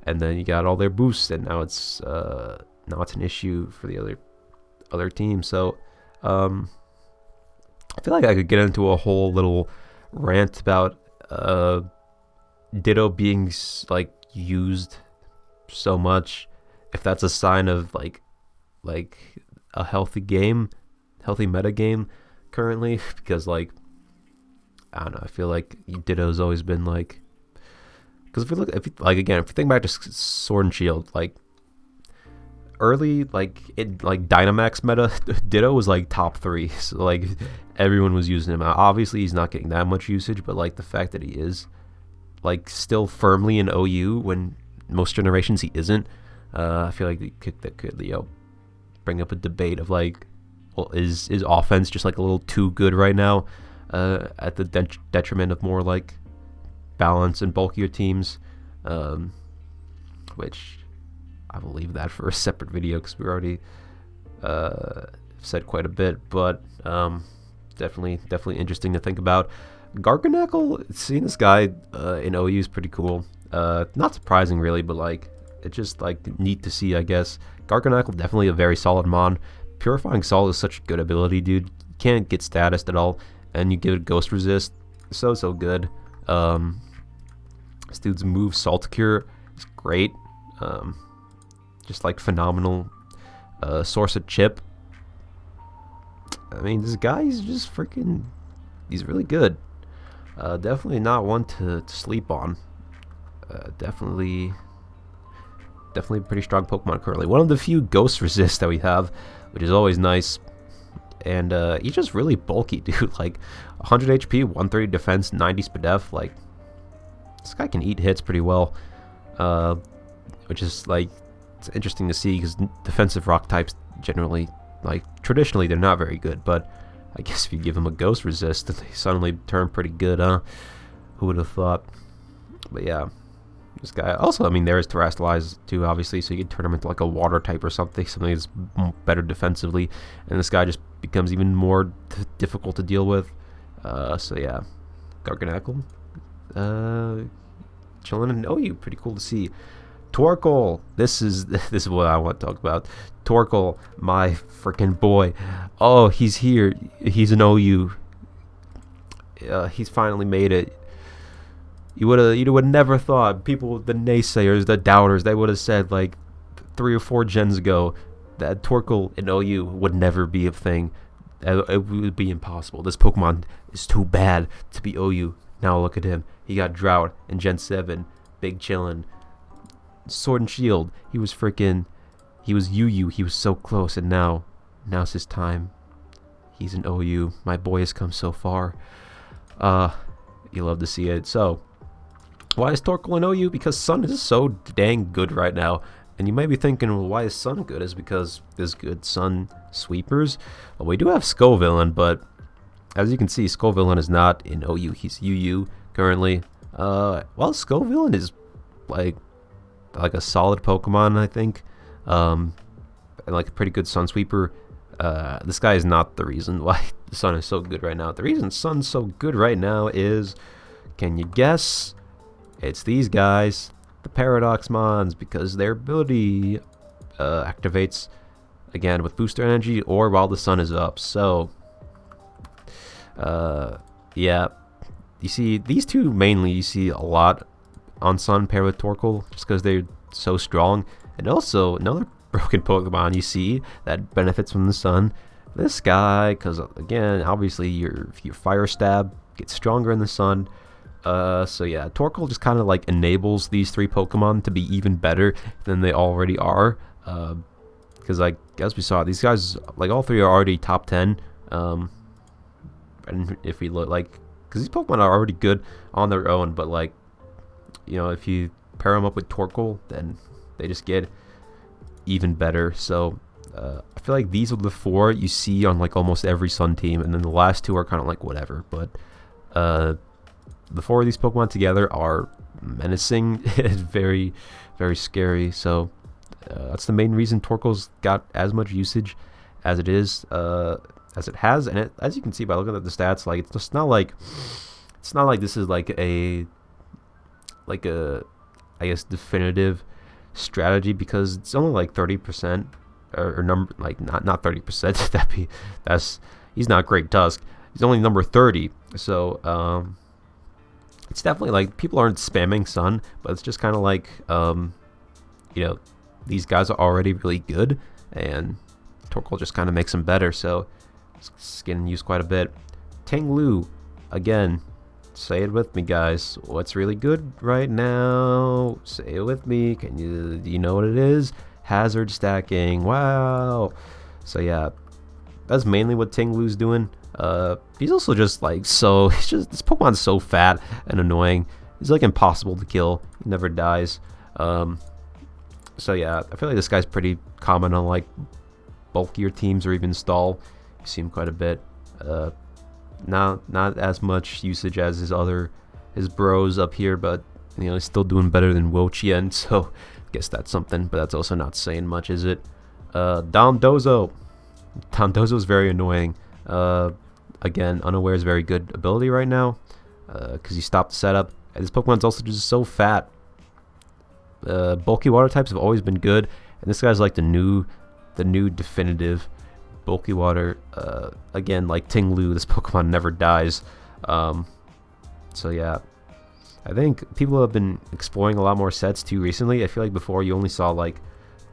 and then you got all their boosts, and now it's an issue for the other team. So I feel like I could get into a whole little rant about Ditto being like used so much, if that's a sign of like a healthy meta game currently, because like I don't know, I feel like Ditto's always been like, because if you think back to Sword and Shield, like early Dynamax meta, Ditto was like top 3, so like everyone was using him. Obviously he's not getting that much usage, but like the fact that he is like still firmly in OU when most generations he isn't, I feel like that could bring up a debate of like, well, is offense just like a little too good right now, at the detriment of more like balance and bulkier teams, which I will leave that for a separate video because we already said quite a bit, but definitely interesting to think about. Garganacl, seeing this guy in OU is pretty cool. Not surprising really, but like it's just like neat to see, I guess. Garganacl definitely a very solid mon. Purifying Salt is such a good ability, dude. You can't get status at all, and you give it Ghost Resist. So good. This dude's move Salt Cure is great. Just like phenomenal source of chip. I mean, this guy is just freaking, he's really good. Definitely not one to sleep on. Definitely a pretty strong Pokemon currently. One of the few Ghost Resist that we have, which is always nice. And he's just really bulky, dude. Like 100 HP, 130 defense, 90 SPDF. Like this guy can eat hits pretty well, which is like, it's interesting to see because defensive rock types generally, like traditionally, they're not very good. But I guess if you give them a Ghost Resist, they suddenly turn pretty good, huh? Who would have thought? But yeah, this guy also, I mean, there is Terastallize too, obviously, so you can turn him into like a water type or something that's better defensively, and this guy just becomes even more difficult to deal with. So yeah, Garganacl, chilling in OU, pretty cool to see. Torkoal, this is what I want to talk about. Torkoal, my freaking boy. Oh, he's here. He's an OU. He's finally made it. You would never thought, people, the naysayers, the doubters, they would have said like 3 or 4 gens ago that Torkoal in OU would never be a thing. It would be impossible. This Pokemon is too bad to be OU. Now look at him. He got Drought in Gen 7. Big chillin'. Sword and Shield. He was UU. He was so close, and now's his time. He's an OU. My boy has come so far. You love to see it. So, why is Torkoal an OU? Because Sun is so dang good right now. And you might be thinking, well, why is Sun good? Is because there's good Sun sweepers? Well, we do have Scovillain, but as you can see, Scovillain is not in OU. He's UU currently. Well, Scovillain is like a solid Pokemon, I think, and like a pretty good Sun sweeper. This guy is not the reason why the Sun is so good right now. The reason Sun's so good right now is, can you guess? It's these guys, the Paradox Mons, because their ability activates again with booster energy or while the sun is up. So yeah, you see these two mainly. You see a lot on Sun paired with Torkoal just because they're so strong. And also, another broken Pokemon you see that benefits from the Sun, this guy, because again, obviously your Fire Stab gets stronger in the Sun. So yeah, Torkoal just kind of like enables these 3 Pokemon to be even better than they already are. Because like as we saw, these guys, like all 3 are already top 10. And if we look like, because these Pokemon are already good on their own, but like, you know, if you pair them up with Torkoal, then they just get even better. So I feel like these are the 4 you see on like almost every Sun team, and then the last 2 are kind of like whatever. But the 4 of these Pokemon together are menacing. It's very, very scary. So that's the main reason Torkoal's got as much usage as it is, as it has. And as you can see by looking at the stats, like it's not like this is like a I guess definitive strategy, because it's only like 30% or number, like not 30%. He's not Great Tusk. He's only number 30. So it's definitely like people aren't spamming Sun, but it's just kind of like you know, these guys are already really good, and Torkoal just kind of makes them better. So it's getting used quite a bit. Ting-Lu, again, say it with me, guys. What's really good right now? Say it with me. Do you know what it is? Hazard stacking. Wow. So yeah, that's mainly what Ting-Lu's doing. He's also just like this Pokemon's so fat and annoying. He's like impossible to kill. He never dies. So yeah, I feel like this guy's pretty common on like bulkier teams or even stall. You see him quite a bit. Not as much usage as his bros up here, but you know, he's still doing better than Wo-Chien, so I guess that's something, but that's also not saying much, is it? Dondozo is very annoying. Again, Unaware is very good ability right now, because you stop the setup. And this Pokemon's also just so fat. Bulky water types have always been good, and this guy's like the new definitive bulky water. Again, like Ting-Lu, this Pokemon never dies. So yeah, I think people have been exploring a lot more sets too recently. I feel like before you only saw like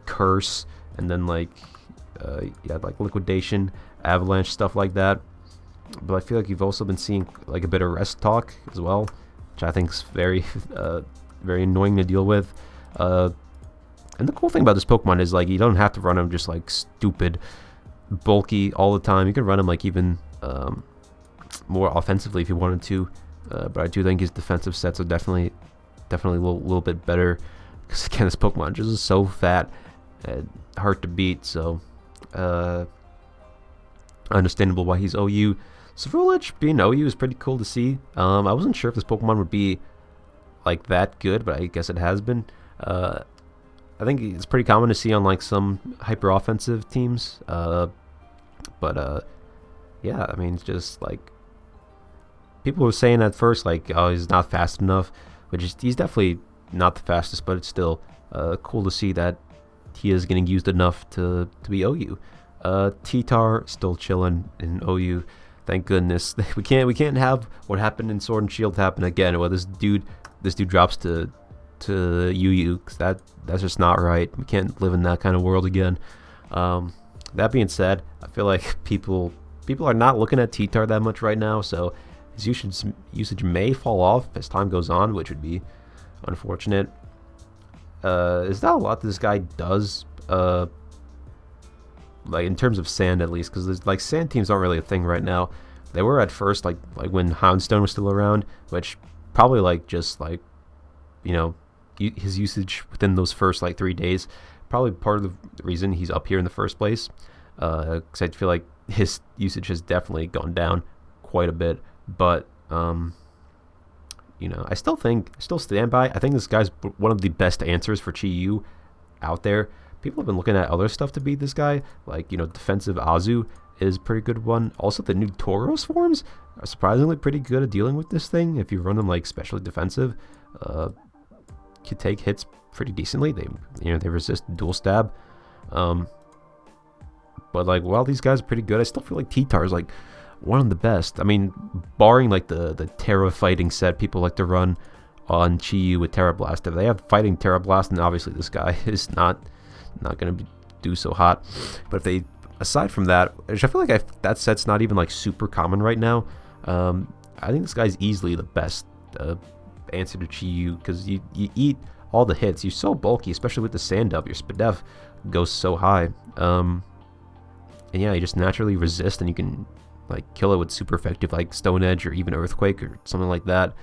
Curse, and then like you had like Liquidation, Avalanche, stuff like that. But I feel like you've also been seeing like a bit of Rest Talk as well, which I think is very very annoying to deal with. And the cool thing about this Pokemon is like you don't have to run him just like stupid bulky all the time. You can run him like even more offensively if you wanted to. But I do think his defensive sets are definitely a little bit better, because again, this Pokemon just is so fat and hard to beat. So understandable why he's OU. Svroolich being OU is pretty cool to see. I wasn't sure if this Pokemon would be like that good, but I guess it has been. I think it's pretty common to see on like some hyper offensive teams. But yeah, I mean, it's just like people were saying at first like, oh, he's not fast enough, which is, he's definitely not the fastest, but it's still cool to see that he is getting used enough to be OU. T-Tar still chilling in OU. Thank goodness. we can't have what happened in Sword and Shield happen again, where this dude drops to UU, because that's just not right. We can't live in that kind of world again. That being said, I feel like people are not looking at T-Tar that much right now, so his usage may fall off as time goes on, which would be unfortunate. Is that a lot that this guy does? Like in terms of sand, at least, because like sand teams aren't really a thing right now. They were at first, like when Houndstone was still around, which probably like just like, you know, his usage within those first like 3 days, probably part of the reason he's up here in the first place. Because I feel like his usage has definitely gone down quite a bit. But you know, I still stand by. I think this guy's one of the best answers for Chi-Yu out there. People have been looking at other stuff to beat this guy, like, you know, defensive Azu is a pretty good one. Also, the new Tauros forms are surprisingly pretty good at dealing with this thing. If you run them like especially defensive, you take hits pretty decently. They resist dual stab. But like, while these guys are pretty good, I still feel like T-Tar is like one of the best. I mean, barring like the Terra fighting set people like to run on Chi-Yu with Terra Blast. If they have fighting Terra Blast, then obviously this guy is not going to do so hot. But if they, aside from that, which I feel like that set's not even like super common right now, I think this guy's easily the best answer to Chi-Yu, because you eat all the hits. You're so bulky, especially with the Sand Up. Your Spadef goes so high. And yeah, you just naturally resist, and you can like kill it with super effective like Stone Edge or even Earthquake or something like that.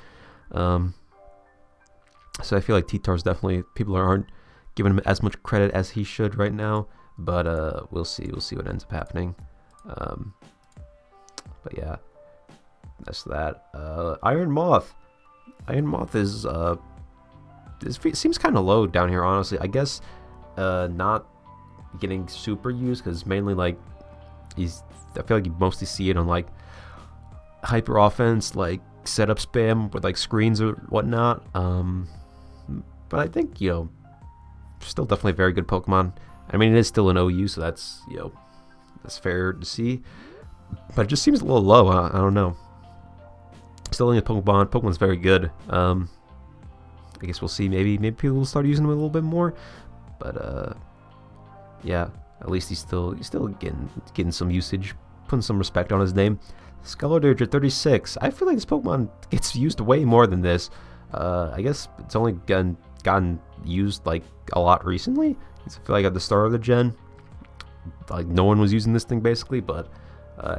So I feel like T-Tar's definitely, people aren't giving him as much credit as he should right now, but we'll see what ends up happening. But yeah, that's that. Iron Moth is it seems kind of low down here, honestly. I guess not getting super used, because mainly like I feel like you mostly see it on like hyper offense, like setup spam with like screens or whatnot. But I think, you know, still definitely a very good Pokemon. I mean, it is still an OU, so that's, you know, that's fair to see. But it just seems a little low. I don't know. Still in a Pokemon. Pokemon's very good. I guess we'll see. Maybe people will start using him a little bit more. But yeah, at least he's still getting some usage, putting some respect on his name. Skeledirge at 36. I feel like this Pokemon gets used way more than this. I guess it's only gotten used like a lot recently. I feel like at the start of the gen, like no one was using this thing basically, but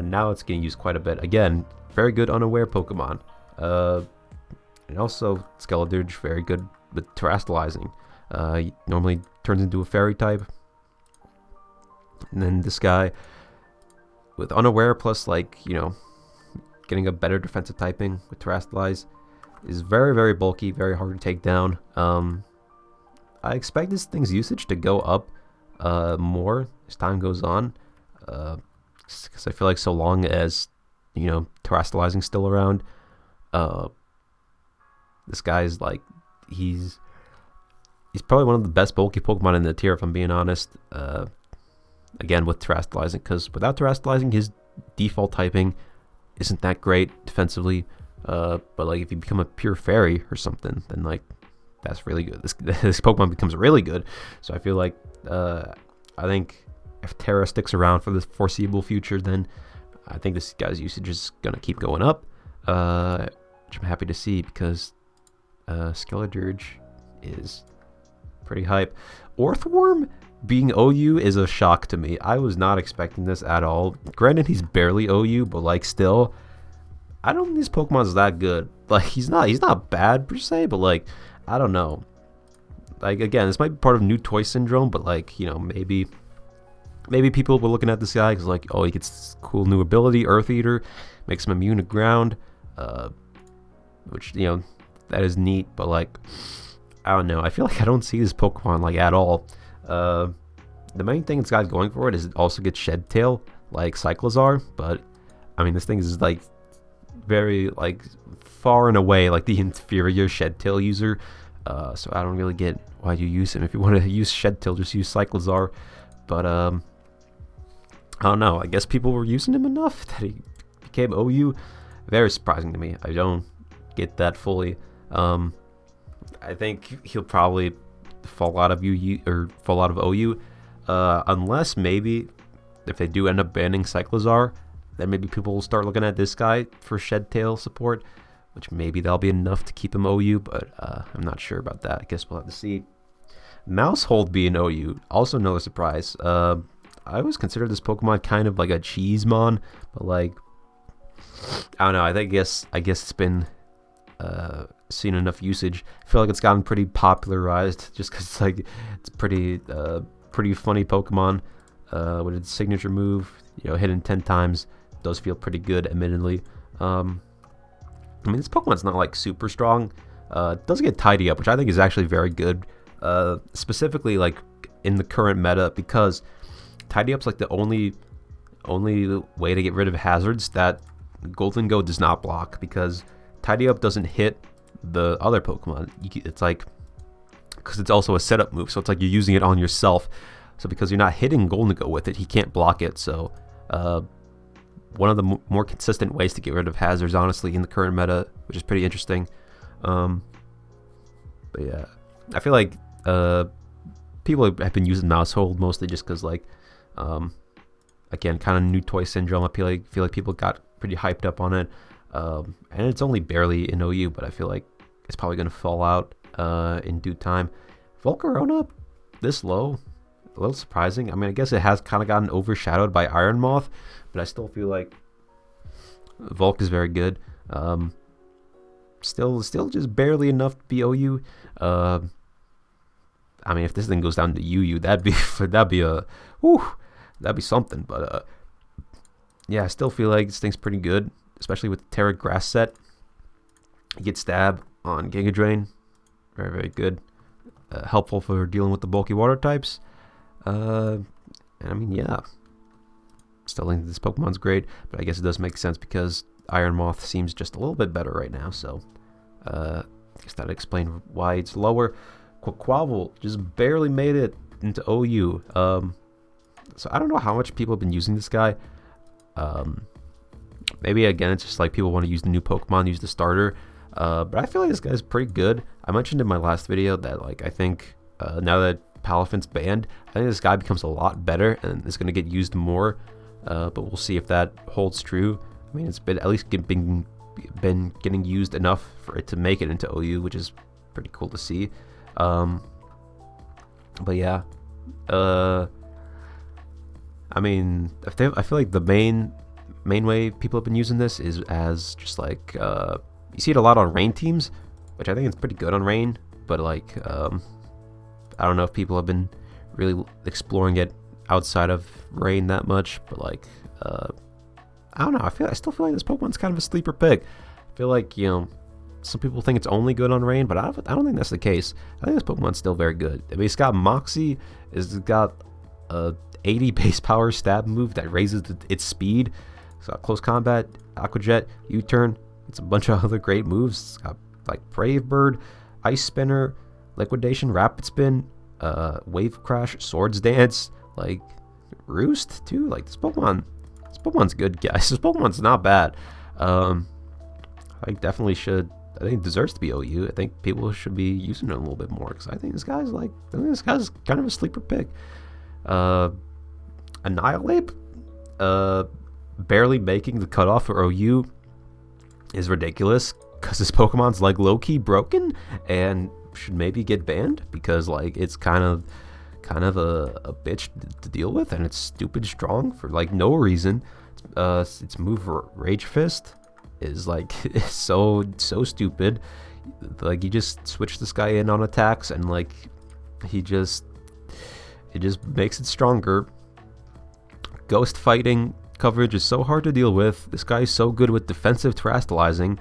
now it's getting used quite a bit. Again, very good unaware Pokemon. And also Skeledirge, very good with terastallizing. He normally turns into a fairy type. And then this guy with unaware plus, like, you know, getting a better defensive typing with terastallize is very, very bulky, very hard to take down. I expect this thing's usage to go up more as time goes on, because I feel like so long as, you know, terastallizing's still around, this guy's like, he's probably one of the best bulky Pokemon in the tier, if I'm being honest. Again, with terastallizing, because without terastallizing, his default typing isn't that great defensively. But like if you become a pure fairy or something, then like that's really good. This Pokemon becomes really good. So I feel like I think if Terra sticks around for the foreseeable future, then I think this guy's usage is gonna keep going up, which I'm happy to see, because Skeledirge is pretty hype. Orthworm being OU is a shock to me. I was not expecting this at all. Granted, he's barely OU, but like still, I don't think this Pokemon's that good. Like he's not bad per se, but like I don't know. Like again, this might be part of new toy syndrome, but like, you know, maybe people were looking at this guy because like, oh, he gets cool new ability, Earth Eater, makes him immune to ground, which, you know, that is neat. But like, I don't know. I feel like I don't see this Pokemon like at all. The main thing it's got going for it is it also gets Shed Tail like Cyclizar, but I mean this thing is like very like far and away like the inferior Shed Tail user, so I don't really get why you use him. If you want to use Shed Tail, just use Cyclizar. But I don't know, I guess people were using him enough that he became OU. Very surprising to me. I don't get that fully. I think he'll probably fall out of OU, unless maybe if they do end up banning Cyclizar, then maybe people will start looking at this guy for Shed Tail support, which maybe that'll be enough to keep him OU, but I'm not sure about that. I guess we'll have to see. Mousehold being OU, also another surprise. I always consider this Pokemon kind of like a Cheesemon, but like, I don't know, I guess it's been seen enough usage. I feel like it's gotten pretty popularized just because it's like it's pretty funny Pokemon with its signature move, you know, hitting 10 times does feel pretty good, admittedly. I mean, this Pokemon's not like super strong. It does get Tidy Up, which I think is actually very good, specifically like in the current meta, because Tidy Up's like the only way to get rid of hazards that Golden does not block, because Tidy Up doesn't hit the other Pokemon. It's like, because it's also a setup move, so it's like you're using it on yourself. So because you're not hitting Golden with it, he can't block it. So one of the more consistent ways to get rid of hazards, honestly, in the current meta, which is pretty interesting. But yeah, I feel like people have been using Maushold mostly just because, like, again, kind of new toy syndrome. I feel like people got pretty hyped up on it, and it's only barely in OU, but I feel like it's probably going to fall out in due time. Volcarona this low, a little surprising. I mean, I guess it has kind of gotten overshadowed by Iron Moth, but I still feel like Volk is very good. Still just barely enough to be OU. I mean, if this thing goes down to UU, that'd be something. But yeah, I still feel like this thing's pretty good, especially with the Terra Grass set. You get Stab on Giga Drain, very, very good. Helpful for dealing with the bulky water types. And I mean, yeah, still think this Pokemon's great, but I guess it does make sense because Iron Moth seems just a little bit better right now. So I guess that'd explain why it's lower. Quaquaval just barely made it into OU. So I don't know how much people have been using this guy. Maybe again it's just like people want to use the new Pokemon, use the starter. But I feel like this guy's pretty good. I mentioned in my last video that, like, I think now that Palafint's banned, I think this guy becomes a lot better and is going to get used more. But we'll see if that holds true. I mean, it's been at least been getting used enough for it to make it into OU, which is pretty cool to see. But yeah, I mean, I feel like the main way people have been using this is as just like you see it a lot on rain teams, which I think it's pretty good on rain. But like, I don't know if people have been really exploring it outside of rain that much. But like, I don't know. I still feel like this Pokemon's kind of a sleeper pick. I feel like, you know, some people think it's only good on rain, but I don't think that's the case. I think this Pokemon's still very good. I mean, it's got Moxie. It's got a 80 base power stab move that raises its speed. It's got Close Combat, Aqua Jet, U-Turn. It's a bunch of other great moves. It's got like Brave Bird, Ice Spinner, Liquidation, Rapid Spin, Wave Crash, Swords Dance, like Roost too. Like this Pokemon's good, guys. This Pokemon's not bad. I definitely should. I think it deserves to be OU. I think people should be using it a little bit more because I think this guy's kind of a sleeper pick. Annihilate, barely making the cutoff for OU is ridiculous because this Pokemon's like low-key broken and should maybe get banned because like it's kind of a bitch to deal with and it's stupid strong for like no reason. Its move Rage Fist is like so stupid. Like you just switch this guy in on attacks and like it just makes it stronger. Ghost fighting coverage is so hard to deal with. This guy is so good with defensive terastallizing.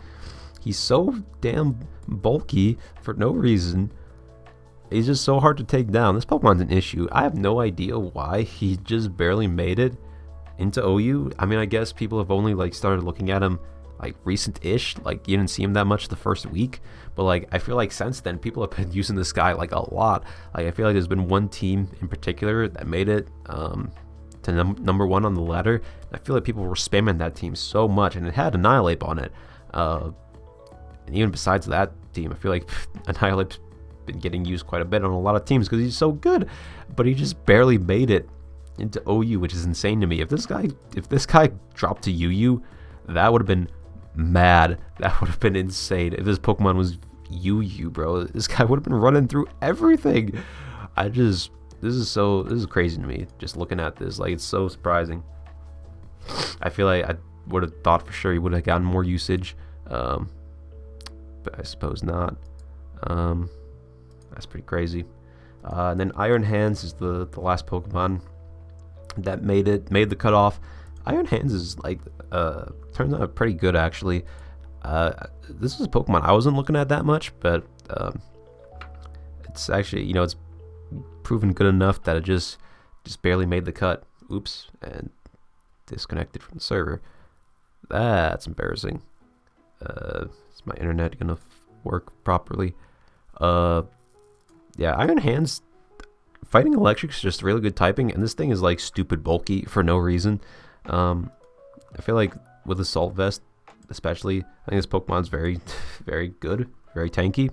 He's so damn bulky for no reason. He's just so hard to take down. This Pokemon's an issue. I have no idea why he just barely made it into OU. I mean, I guess people have only like started looking at him like recent-ish. Like you didn't see him that much the first week, but like I feel like since then people have been using this guy like a lot. Like I feel like there's been one team in particular that made it to number one on the ladder. I feel like people were spamming that team so much, and it had Annihilate on it. And even besides that team, I feel like Annihilate's been getting used quite a bit on a lot of teams because he's so good, but he just barely made it into OU, which is insane to me. If this guy dropped to UU, that would have been mad. That would have been insane. If this Pokemon was UU, bro, this guy would have been running through everything. This is crazy to me just looking at this. Like, it's so surprising. I feel like I would have thought for sure he would have gotten more usage, but I suppose not. That's pretty crazy. And then Iron Hands is the last Pokemon that made the cutoff. Iron Hands is like turns out pretty good actually. This is a Pokemon I wasn't looking at that much, but it's actually, you know, it's proven good enough that it just barely made the cut. Oops, and disconnected from the server. That's embarrassing. Is my internet gonna work properly? Yeah, Iron Hands. Fighting Electric's just really good typing, and this thing is like stupid bulky for no reason. I feel like with Assault Vest especially, I think this Pokemon's very very good, very tanky.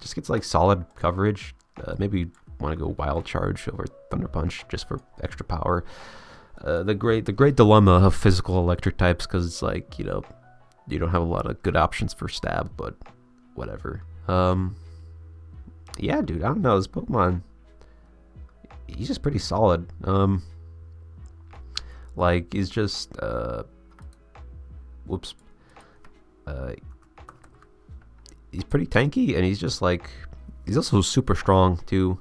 Just gets like solid coverage. Maybe want to go Wild Charge over Thunder Punch just for extra power. The great dilemma of physical electric types, because it's like, you know, you don't have a lot of good options for stab, but whatever. Yeah, dude, I don't know, this Pokemon, he's just pretty solid. Like, he's just he's pretty tanky, and he's just like, he's also super strong too,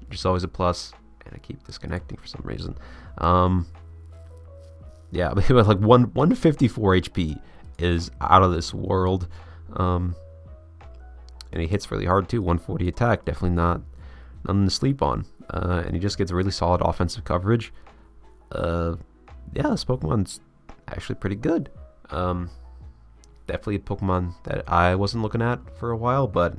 which is always a plus. And I keep disconnecting for some reason. Yeah, but like 154 HP is out of this world. And he hits really hard too. 140 attack, definitely not nothing to sleep on. And he just gets really solid offensive coverage. Yeah, this Pokemon's actually pretty good. Definitely a Pokemon that I wasn't looking at for a while, but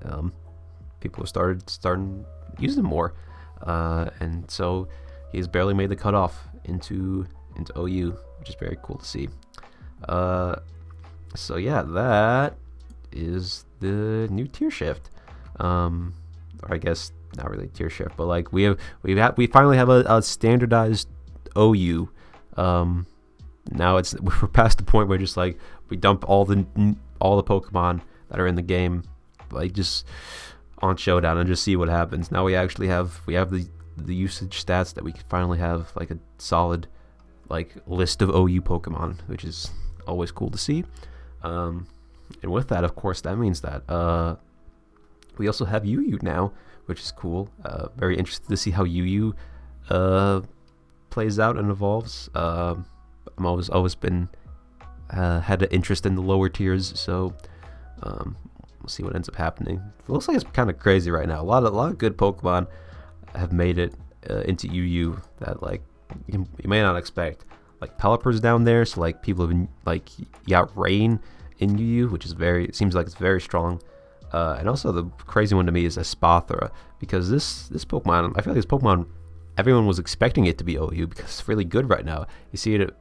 people have starting using him more. And so he's barely made the cutoff into OU, which is very cool to see. So yeah, that is the new tier shift. Or I guess not really tier shift, but like we finally have a standardized OU. Now we're past the point where just like we dump all the Pokemon that are in the game, like just on Showdown, and just see what happens. Now we actually have the usage stats that we can finally have like a solid like list of OU Pokemon, which is always cool to see. And with that, of course, that means that we also have UU now, which is cool. Very interested to see how UU plays out and evolves. I'm always been had an interest in the lower tiers, so we'll see what ends up happening. It looks like it's kind of crazy right now. A lot of good Pokemon have made it into UU that like you may not expect. Like Pelipper's down there, so like people have been like, you got Rain in UU, which is it seems like it's very strong. And also the crazy one to me is Espathra, because this Pokemon, I feel like this Pokemon, everyone was expecting it to be OU because it's really good right now. You see it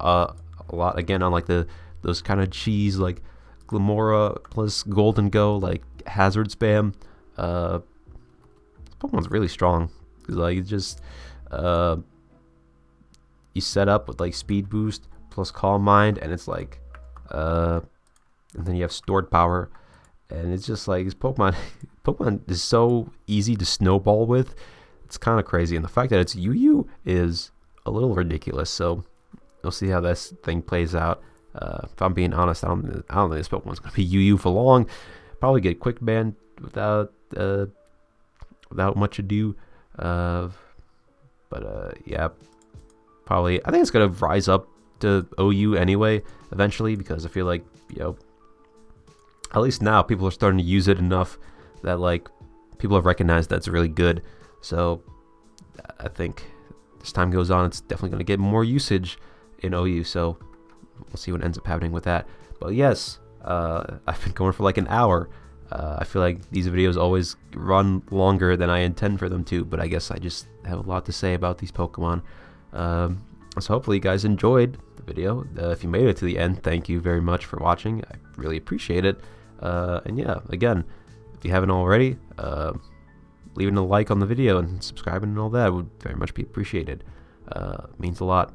a lot again on like those kind of cheese like Glamora plus Golden Go, like hazard spam. This Pokemon's really strong. Like it's just you set up with like speed boost plus Calm Mind, and it's like and then you have stored power, and it's just like this Pokemon is so easy to snowball with. It's kind of crazy, and the fact that it's UU is a little ridiculous. So we'll see how this thing plays out. If I'm being honest, I don't think this Pokemon's gonna be UU for long. Probably get quick banned without much ado. Yeah, probably. I think it's gonna rise up to OU anyway eventually, because I feel like, you know, at least now people are starting to use it enough that like people have recognized that it's really good. So I think as time goes on, it's definitely going to get more usage in OU. So we'll see what ends up happening with that. But yes, I've been going for like an hour. I feel like these videos always run longer than I intend for them to, but I guess I just have a lot to say about these Pokemon. So hopefully you guys enjoyed the video. If you made it to the end, thank you very much for watching. I really appreciate it. And yeah, again, if you haven't already, leaving a like on the video and subscribing and all that would very much be appreciated. Means a lot.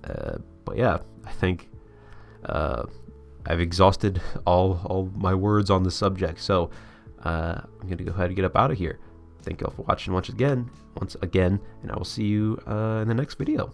But yeah, I think I've exhausted all my words on the subject, so I'm gonna go ahead and get up out of here. Thank you all for watching once again, and I will see you in the next video.